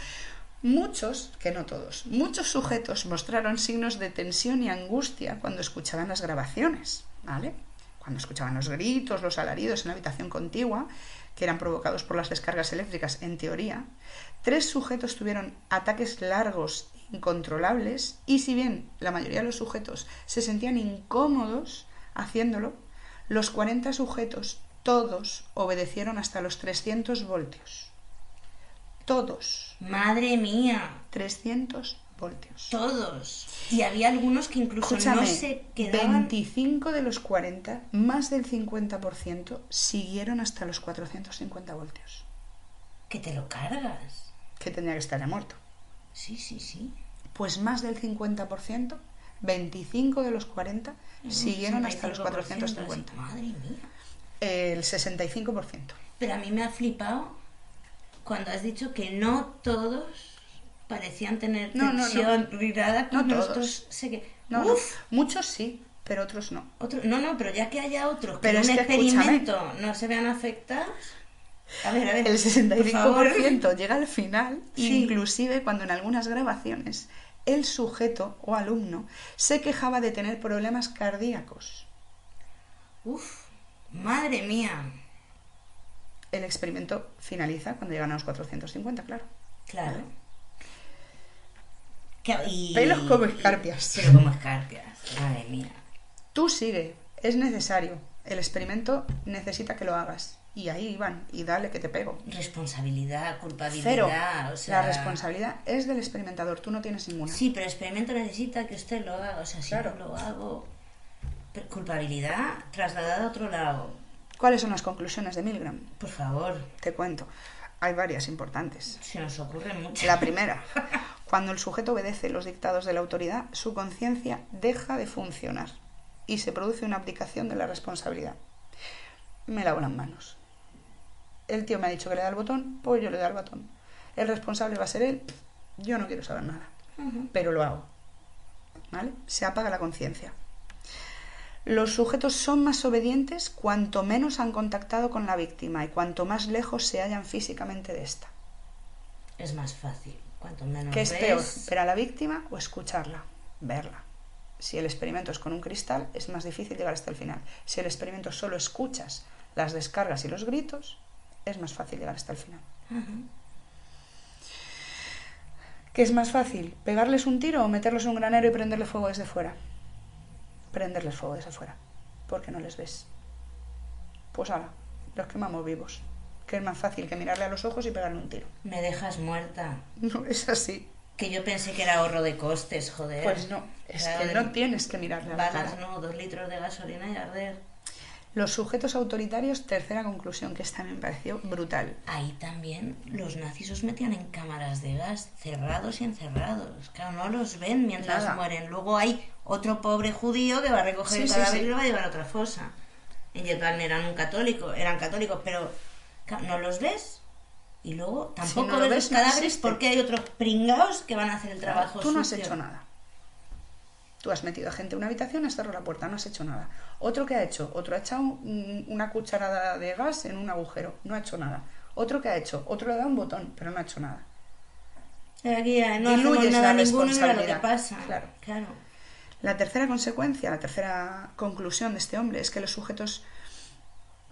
muchos, que no todos, muchos sujetos mostraron signos de tensión y angustia cuando escuchaban las grabaciones, ¿vale? cuando escuchaban los gritos, los alaridos en la habitación contigua, que eran provocados por las descargas eléctricas en teoría, 3 sujetos tuvieron ataques largos incontrolables y si bien la mayoría de los sujetos se sentían incómodos haciéndolo, los 40 sujetos todos obedecieron hasta los 300 voltios. Todos. Madre mía. 300 voltios. Todos. Y había algunos que incluso no se quedaban... 25 de los 40, más del 50%, siguieron hasta los 450 voltios. Que te lo cargas. Que tendría que estar ya muerto. Sí, sí, sí. Pues más del 50%, 25 de los 40, siguieron hasta los 450. Madre mía. El 65%. Pero a mí me ha flipado cuando has dicho que no todos parecían tener tensión rirada con no nosotros. todos. No, muchos sí, pero otros no. No, pero ya que haya otros que pero en un que, experimento no se vean afectados. A ver. El 65% llega al final, sí. Inclusive cuando en algunas grabaciones el sujeto o alumno se quejaba de tener problemas cardíacos. Madre mía. El experimento finaliza cuando llegan a los 450, claro. Claro. Pelos como escarpias. Pero como escarpias, madre mía. Tú sigue, es necesario. El experimento necesita que lo hagas. Y ahí van, y dale que te pego. Responsabilidad, culpabilidad. Cero. O sea... La responsabilidad es del experimentador, tú no tienes ninguna. Sí, pero el experimento necesita que usted lo haga. O sea, si claro. no lo hago... Culpabilidad trasladada a otro lado. ¿Cuáles son las conclusiones de Milgram? Por favor. Te cuento. Hay varias importantes. Se nos ocurre mucho. La primera, cuando el sujeto obedece los dictados de la autoridad, su conciencia deja de funcionar y se produce una abdicación de la responsabilidad. Me lavo las manos. El tío me ha dicho que le da el botón, pues yo le doy el botón. El responsable va a ser él, yo no quiero saber nada, pero lo hago. ¿Vale? Se apaga la conciencia. Los sujetos son más obedientes cuanto menos han contactado con la víctima y cuanto más lejos se hallan físicamente de esta. Es más fácil, cuanto menos ¿Qué es ves... peor, ver a la víctima o escucharla? Verla. Si el experimento es con un cristal, es más difícil llegar hasta el final. Si el experimento solo escuchas las descargas y los gritos, es más fácil llegar hasta el final. ¿Qué es más fácil? ¿Pegarles un tiro o meterlos en un granero y prenderle fuego desde fuera? Prenderles fuego desde fuera, porque no les ves. Pues ala, los quemamos vivos. Que es más fácil que mirarle a los ojos y pegarle un tiro. Me dejas muerta. No es así. Que yo pensé que era ahorro de costes, joder. Pues no, es que no tienes que mirarle a la cara. Balas no, 2 litros de gasolina y arder. Los sujetos autoritarios, tercera conclusión, que esta me pareció brutal. Ahí también los nazis os metían en cámaras de gas, cerrados y encerrados. Claro, no los ven mientras mueren. Luego hay otro pobre judío que va a recoger el cadáver y lo va a llevar a otra fosa. En Yetlan eran católicos, pero claro, no los ves. Y luego tampoco ves los cadáveres porque hay otros pringaos que van a hacer el trabajo sucio. Tú no has sucio. hecho nada. Tú has metido a gente en una habitación, has cerrado la puerta, no has hecho nada. ¿Otro qué ha hecho? Otro ha echado una cucharada de gas en un agujero, no ha hecho nada. ¿Otro qué ha hecho? Otro le da un botón, pero no ha hecho nada. Aquí no hacemos nada ninguno y mira lo que pasa. Claro. La tercera consecuencia, la tercera conclusión de este hombre es que los sujetos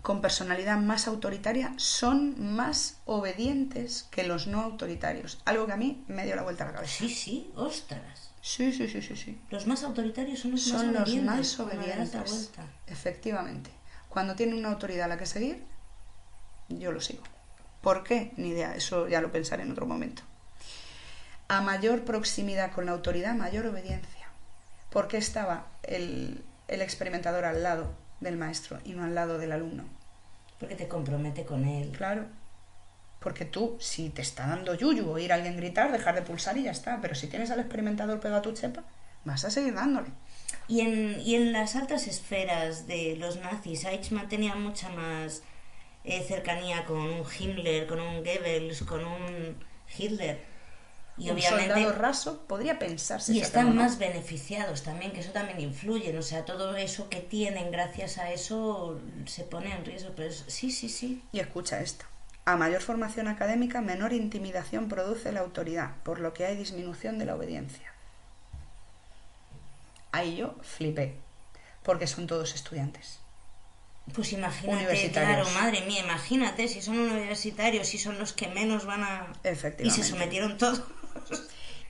con personalidad más autoritaria son más obedientes que los no autoritarios. Algo que a mí me dio la vuelta a la cabeza. Sí, ostras. Sí. Los más autoritarios son los más obedientes. Efectivamente. Cuando tienen una autoridad a la que seguir, yo lo sigo. ¿Por qué? Ni idea. Eso ya lo pensaré en otro momento. A mayor proximidad con la autoridad, mayor obediencia. ¿Por qué estaba el experimentador al lado del maestro y no al lado del alumno? Porque te compromete con él. Claro. Porque tú, si te está dando yuyu oír a alguien gritar, dejar de pulsar y ya está. Pero si tienes al experimentador pegado a tu chepa, vas a seguir dándole. Y en las altas esferas de los nazis, Eichmann tenía mucha más cercanía con un Himmler, con un Goebbels, con un Hitler. Y un obviamente, soldado raso podría pensarse. Y están más beneficiados también, que eso también influye. O sea, todo eso que tienen gracias a eso se pone en riesgo. Pero sí. Y escucha esto. A mayor formación académica, menor intimidación produce la autoridad, por lo que hay disminución de la obediencia. Ahí yo flipé, porque son todos estudiantes. Pues imagínate, universitarios. claro, madre mía, imagínate si son universitarios, si son los que menos van a... Efectivamente. Y se sometieron todos.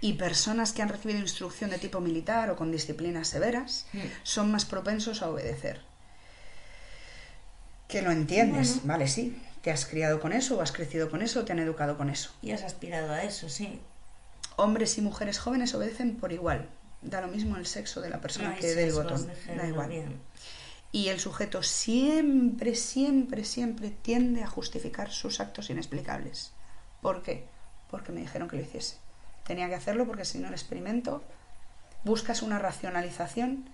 Y personas que han recibido instrucción de tipo militar o con disciplinas severas son más propensos a obedecer. Que lo entiendes, Bueno. vale, sí. Te has criado con eso, o has crecido con eso, o te han educado con eso. Y has aspirado a eso, sí. Hombres y mujeres jóvenes obedecen por igual. Da lo mismo el sexo de la persona No hay que dé el sesgos botón. de Da género, igual. bien. Y el sujeto siempre, siempre, siempre tiende a justificar sus actos inexplicables. ¿Por qué? Porque me dijeron que lo hiciese. Tenía que hacerlo porque si no el experimento, buscas una racionalización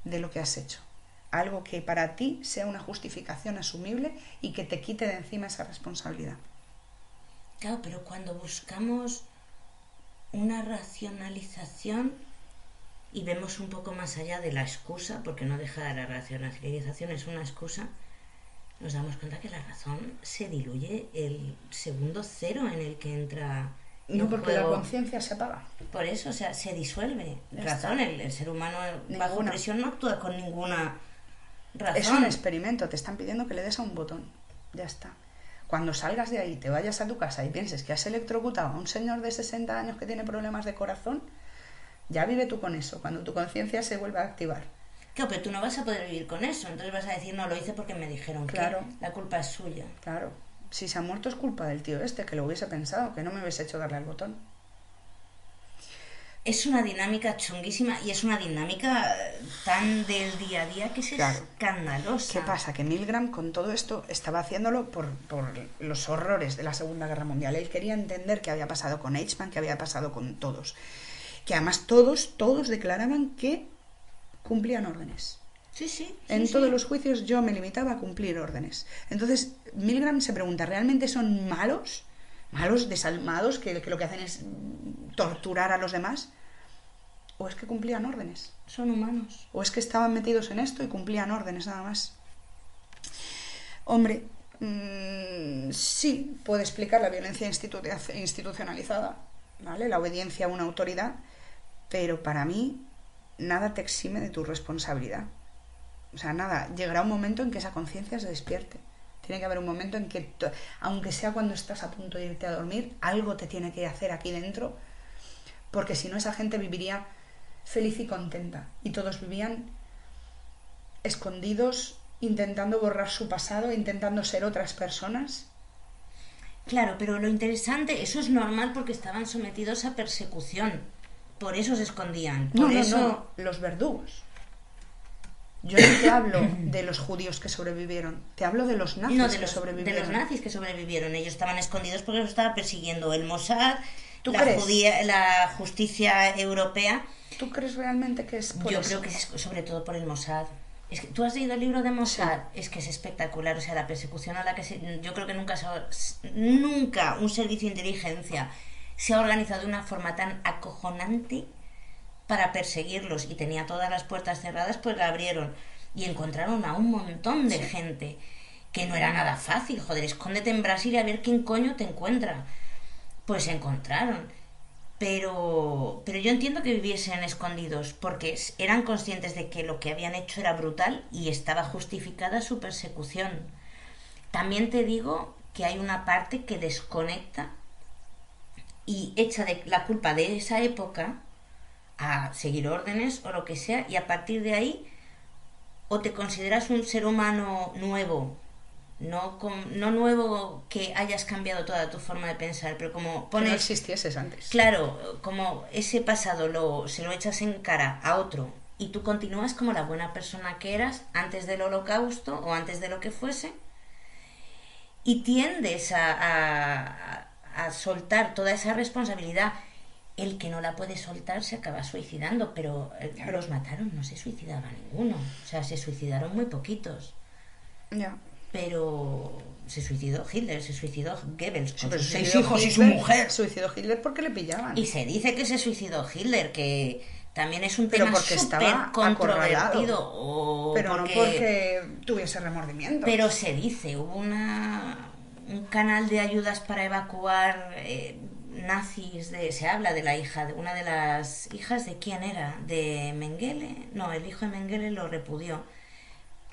de lo que has hecho. Algo que para ti sea una justificación asumible y que te quite de encima esa responsabilidad. Claro, pero cuando buscamos una racionalización y vemos un poco más allá de la excusa, porque no deja de la racionalización, es una excusa, nos damos cuenta que la razón se diluye el segundo cero en el que entra No, en porque la juego. conciencia se apaga. Por eso, o sea, se disuelve. Ya Razón, está. el ser humano bajo Ninguna. presión no actúa con ninguna razón. Es un experimento, te están pidiendo que le des a un botón. Ya está. Cuando salgas de ahí, te vayas a tu casa y pienses que has electrocutado a un señor de 60 años que tiene problemas de corazón, ya vive tú con eso, cuando tu conciencia se vuelva a activar. Claro, pero tú no vas a poder vivir con eso. Entonces vas a decir, no, lo hice porque me dijeron Claro. que la culpa es suya. Claro, si se ha muerto es culpa del tío este, que lo hubiese pensado, que no me hubiese hecho darle al botón. Es una dinámica chunguísima y es una dinámica tan del día a día que es Claro. escandalosa. ¿Qué pasa? Que Milgram con todo esto estaba haciéndolo por los horrores de la Segunda Guerra Mundial. Él quería entender qué había pasado con Eichmann, qué había pasado con todos. Que además todos declaraban que cumplían órdenes. Sí. En sí. todos los juicios yo me limitaba a cumplir órdenes. Entonces Milgram se pregunta, ¿realmente son malos? ¿Malos, desalmados, que lo que hacen es torturar a los demás? ¿O es que cumplían órdenes? Son humanos. ¿O es que estaban metidos en esto y cumplían órdenes nada más? Hombre, sí, puede explicar la violencia institucionalizada, ¿vale? La obediencia a una autoridad, pero para mí nada te exime de tu responsabilidad. O sea, nada, llegará un momento en que esa conciencia se despierte. Tiene que haber un momento en que, aunque sea cuando estás a punto de irte a dormir, algo te tiene que hacer aquí dentro, porque si no esa gente viviría feliz y contenta. Y todos vivían escondidos, intentando borrar su pasado, intentando ser otras personas. Claro, pero lo interesante, eso es normal porque estaban sometidos a persecución. Por eso se escondían. Por eso... No, los verdugos. Yo no te hablo de los judíos que sobrevivieron, te hablo de los nazis No, de que los sobrevivieron. nazis que sobrevivieron. Ellos estaban escondidos porque los estaba persiguiendo el Mossad, ¿Tú crees? la justicia europea. ¿Tú crees realmente que es por Yo eso? creo que es sobre todo por el Mossad. Es que, ¿tú has leído el libro de Mossad? Sí. Es que es espectacular. O sea, la persecución a la que yo creo que nunca un servicio de inteligencia se ha organizado de una forma tan acojonante para perseguirlos, y tenía todas las puertas cerradas, pues la abrieron y encontraron a un montón de gente, que no era nada fácil. Joder, escóndete en Brasil y a ver quién coño te encuentra. Pues se encontraron, pero yo entiendo que viviesen escondidos porque eran conscientes de que lo que habían hecho era brutal y estaba justificada su persecución. También te digo que hay una parte que desconecta y echa la culpa de esa época a seguir órdenes o lo que sea, y a partir de ahí o te consideras un ser humano nuevo, no nuevo que hayas cambiado toda tu forma de pensar, pero como pones... Que no existieses antes. Claro, como ese pasado se lo echas en cara a otro y tú continúas como la buena persona que eras antes del Holocausto o antes de lo que fuese, y tiendes a soltar toda esa responsabilidad. El que no la puede soltar se acaba suicidando, pero los mataron, no se suicidaba ninguno. O sea, se suicidaron muy poquitos. Ya. Pero se suicidó Hitler, se suicidó Goebbels con sus 6 suicidó hijos y su Hitler, mujer. Suicidó Hitler porque le pillaban. Y se dice que se suicidó Hitler, que también es un pero tema porque súper estaba controvertido. Pero no porque tuviese remordimientos. Pero se dice, hubo un canal de ayudas para evacuar nazis, se habla de la hija, de una de las hijas de quién era, de Mengele, no, el hijo de Mengele lo repudió,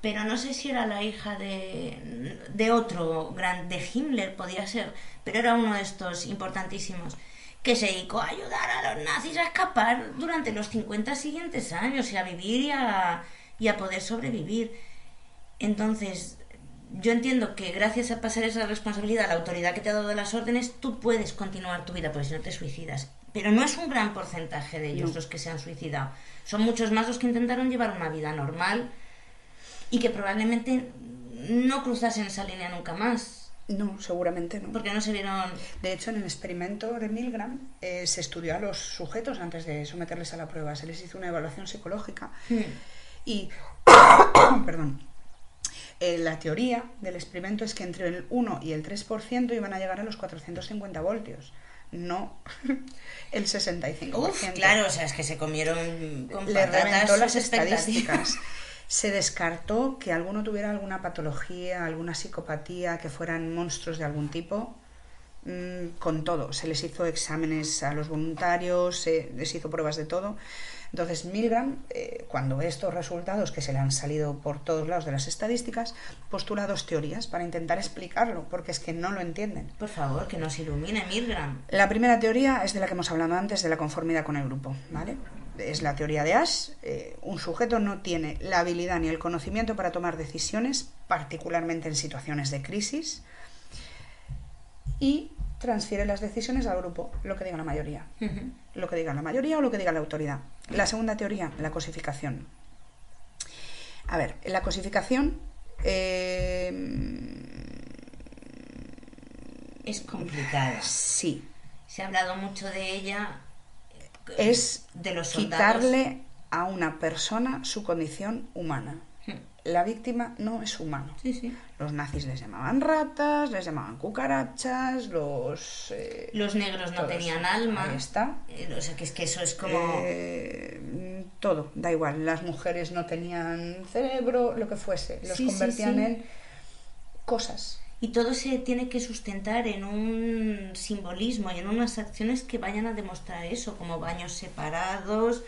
pero no sé si era la hija de otro de Himmler, podía ser, pero era uno de estos importantísimos, que se dedicó a ayudar a los nazis a escapar durante los 50 siguientes años y a vivir y a poder sobrevivir. Entonces, yo entiendo que gracias a pasar esa responsabilidad a la autoridad que te ha dado las órdenes, tú puedes continuar tu vida, porque si no te suicidas. Pero no es un gran porcentaje de ellos los que se han suicidado. Son muchos más los que intentaron llevar una vida normal y que probablemente no cruzasen esa línea nunca más. No, seguramente no. Porque no se vieron... De hecho, en el experimento de Milgram se estudió a los sujetos antes de someterles a la prueba. Se les hizo una evaluación psicológica y... perdón. La teoría del experimento es que entre el 1 y el 3% iban a llegar a los 450 voltios. No el 65%. Uf, claro, o sea, es que se comieron con le patatas reventó las sus expectativas. estadísticas. Se descartó que alguno tuviera alguna patología, alguna psicopatía, que fueran monstruos de algún tipo. Con todo, se les hizo exámenes a los voluntarios, se les hizo pruebas de todo. Entonces Milgram, cuando ve estos resultados que se le han salido por todos lados de las estadísticas, postula dos teorías para intentar explicarlo, porque es que no lo entienden. Por favor, que nos ilumine Milgram. La primera teoría es de la que hemos hablado antes, de la conformidad con el grupo, ¿vale? Es la teoría de Ash. Un sujeto no tiene la habilidad ni el conocimiento para tomar decisiones, particularmente en situaciones de crisis, y transfiere las decisiones al grupo, lo que diga la mayoría. Lo que diga la mayoría o lo que diga la autoridad. La segunda teoría, la cosificación. A ver, la cosificación... es complicada. Sí. Se ha hablado mucho de ella. Es de los soldados. Quitarle a una persona su condición humana. La víctima no es humano. Sí, sí. Los nazis les llamaban ratas, les llamaban cucarachas, los negros no tenían alma. Ahí está. O sea, que es que eso es como... todo, da igual. Las mujeres no tenían cerebro, lo que fuese. Los convertían en cosas. Y todo se tiene que sustentar en un simbolismo y en unas acciones que vayan a demostrar eso, como baños separados...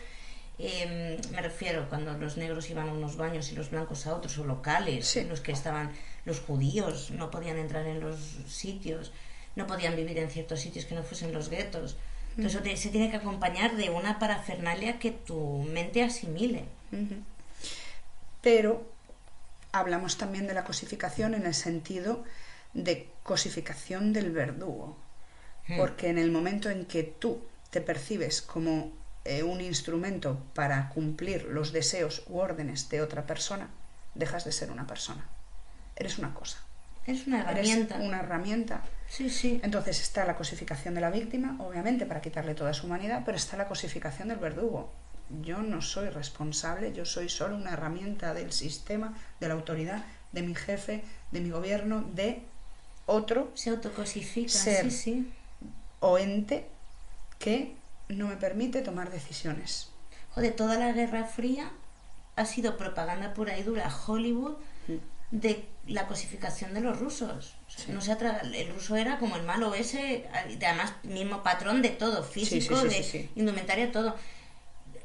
me refiero cuando los negros iban a unos baños y los blancos a otros, o locales en los que estaban los judíos, no podían entrar en los sitios, no podían vivir en ciertos sitios que no fuesen los guetos. Entonces eso se tiene que acompañar de una parafernalia que tu mente asimile. Pero hablamos también de la cosificación en el sentido de cosificación del verdugo, porque en el momento en que tú te percibes como un instrumento para cumplir los deseos u órdenes de otra persona, dejas de ser una persona. Eres una cosa. Es una herramienta. Eres una herramienta. Sí, sí. Entonces está la cosificación de la víctima, obviamente para quitarle toda su humanidad, pero está la cosificación del verdugo. Yo no soy responsable, yo soy solo una herramienta del sistema, de la autoridad, de mi jefe, de mi gobierno, de otro se autocosifica, ser o ente que no me permite tomar decisiones. Joder, toda la Guerra Fría ha sido propaganda pura y dura, Hollywood, de la cosificación de los rusos. O sea, no se el ruso era como el malo ese, además mismo patrón de todo, físico, indumentaria, todo.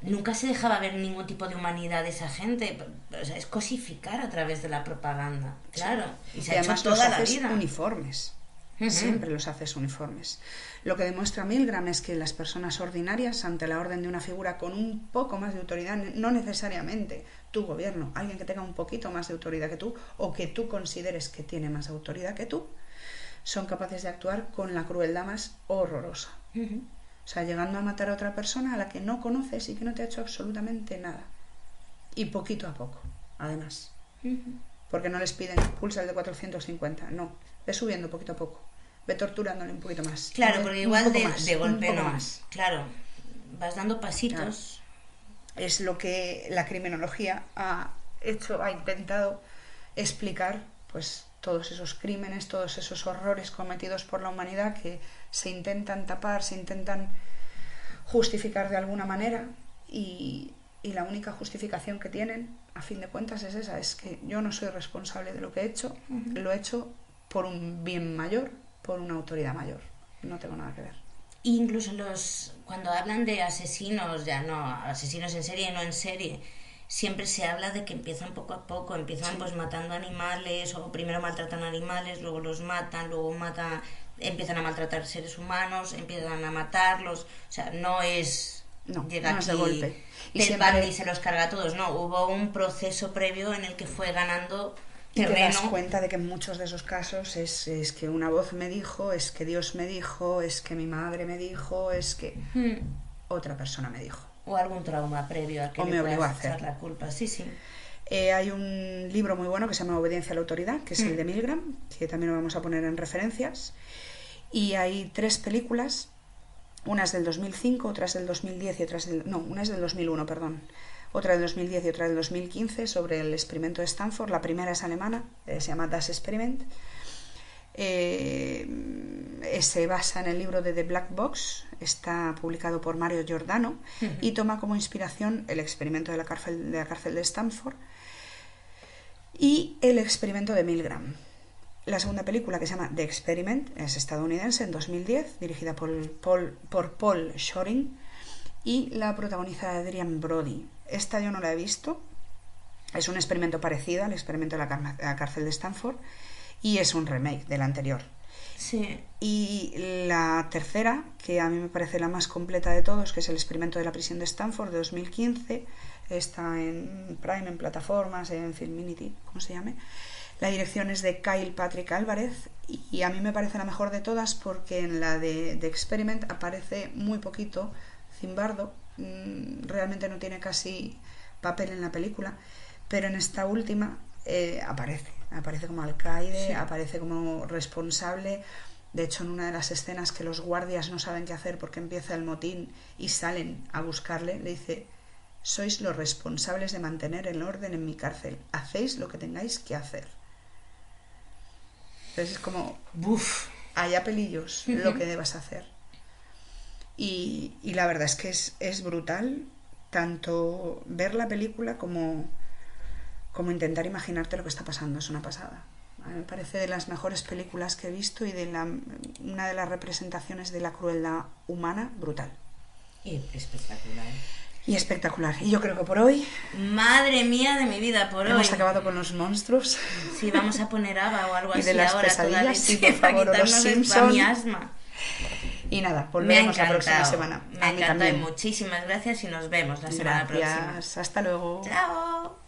Nunca se dejaba ver ningún tipo de humanidad de esa gente. O sea, es cosificar a través de la propaganda, claro. Y se ha hecho toda la vida. Uniformes. Siempre los haces uniformes. Lo que demuestra Milgram es que las personas ordinarias, ante la orden de una figura con un poco más de autoridad, no necesariamente tu gobierno, alguien que tenga un poquito más de autoridad que tú o que tú consideres que tiene más autoridad que tú, son capaces de actuar con la crueldad más horrorosa. O sea, llegando a matar a otra persona a la que no conoces y que no te ha hecho absolutamente nada. Y poquito a poco, además. Porque no les piden pulsa el de 450, no. Ve subiendo poquito a poco. Ve torturándole un poquito más. Claro, porque igual de golpe no más. Claro, vas dando pasitos. Claro. Es lo que la criminología ha intentado explicar, pues todos esos crímenes, todos esos horrores cometidos por la humanidad que se intentan tapar, se intentan justificar de alguna manera y la única justificación que tienen, a fin de cuentas, es esa, es que yo no soy responsable de lo que he hecho, lo he hecho por un bien mayor, por una autoridad mayor. No tengo nada que ver. Incluso cuando hablan de asesinos, ya no, asesinos en serie y no en serie, siempre se habla de que empiezan poco a poco, empiezan pues matando animales, o primero maltratan animales, luego los matan, empiezan a maltratar seres humanos, empiezan a matarlos, o sea, no es... llega no aquí es de golpe. Y Ted siempre... Bundy se los carga a todos, no, hubo un proceso previo en el que fue ganando y terreno. te das cuenta de que en muchos de esos casos es que una voz me dijo, es que Dios me dijo, es que mi madre me dijo, es que otra persona me dijo. O algún trauma previo a que o le me obligó a puedas echar hacer la culpa, sí. Hay un libro muy bueno que se llama Obediencia a la autoridad, que es el de Milgram, que también lo vamos a poner en referencias, y hay 3 películas, una es del 2005, otra es del 2010 y otra es una es del 2001, perdón, otra del 2010 y otra del 2015 sobre el experimento de Stanford. La primera es alemana, se llama Das Experiment. Se basa en el libro de The Black Box, está publicado por Mario Giordano y toma como inspiración el experimento de la cárcel de Stanford y el experimento de Milgram. La segunda película, que se llama The Experiment, es estadounidense, en 2010, dirigida por Paul Shoring, y la protagoniza Adrian Brody. Esta yo no la he visto, es un experimento parecido al experimento de la cárcel de Stanford, y es un remake del anterior. Sí. Y la tercera, que a mí me parece la más completa de todos, que es el experimento de la prisión de Stanford de 2015, está en Prime, en plataformas, en Filminity, como se llame. La dirección es de Kyle Patrick Álvarez y a mí me parece la mejor de todas porque en la de Experiment aparece muy poquito Zimbardo, realmente no tiene casi papel en la película, pero en esta última aparece como alcaide, aparece como responsable. De hecho, en una de las escenas que los guardias no saben qué hacer porque empieza el motín y salen a buscarle, le dice: sois los responsables de mantener el orden en mi cárcel, hacéis lo que tengáis que hacer. Entonces es como, allá pelillos, lo que debas hacer. Y la verdad es que es brutal tanto ver la película como intentar imaginarte lo que está pasando. Es una pasada. A mí me parece de las mejores películas que he visto y una de las representaciones de la crueldad humana brutal. Y espectacular. Y espectacular. Y yo creo que por hoy... Madre mía de mi vida, por hoy. Hemos acabado con los monstruos. Sí, vamos a poner ABBA o algo y así de las ahora. Pesadillas, sí, por para favor, los Simpson. mi asma. Y nada, volvemos la próxima semana. Me ha encantado. Muchísimas gracias y nos vemos la semana próxima. Gracias. Hasta luego. Chao.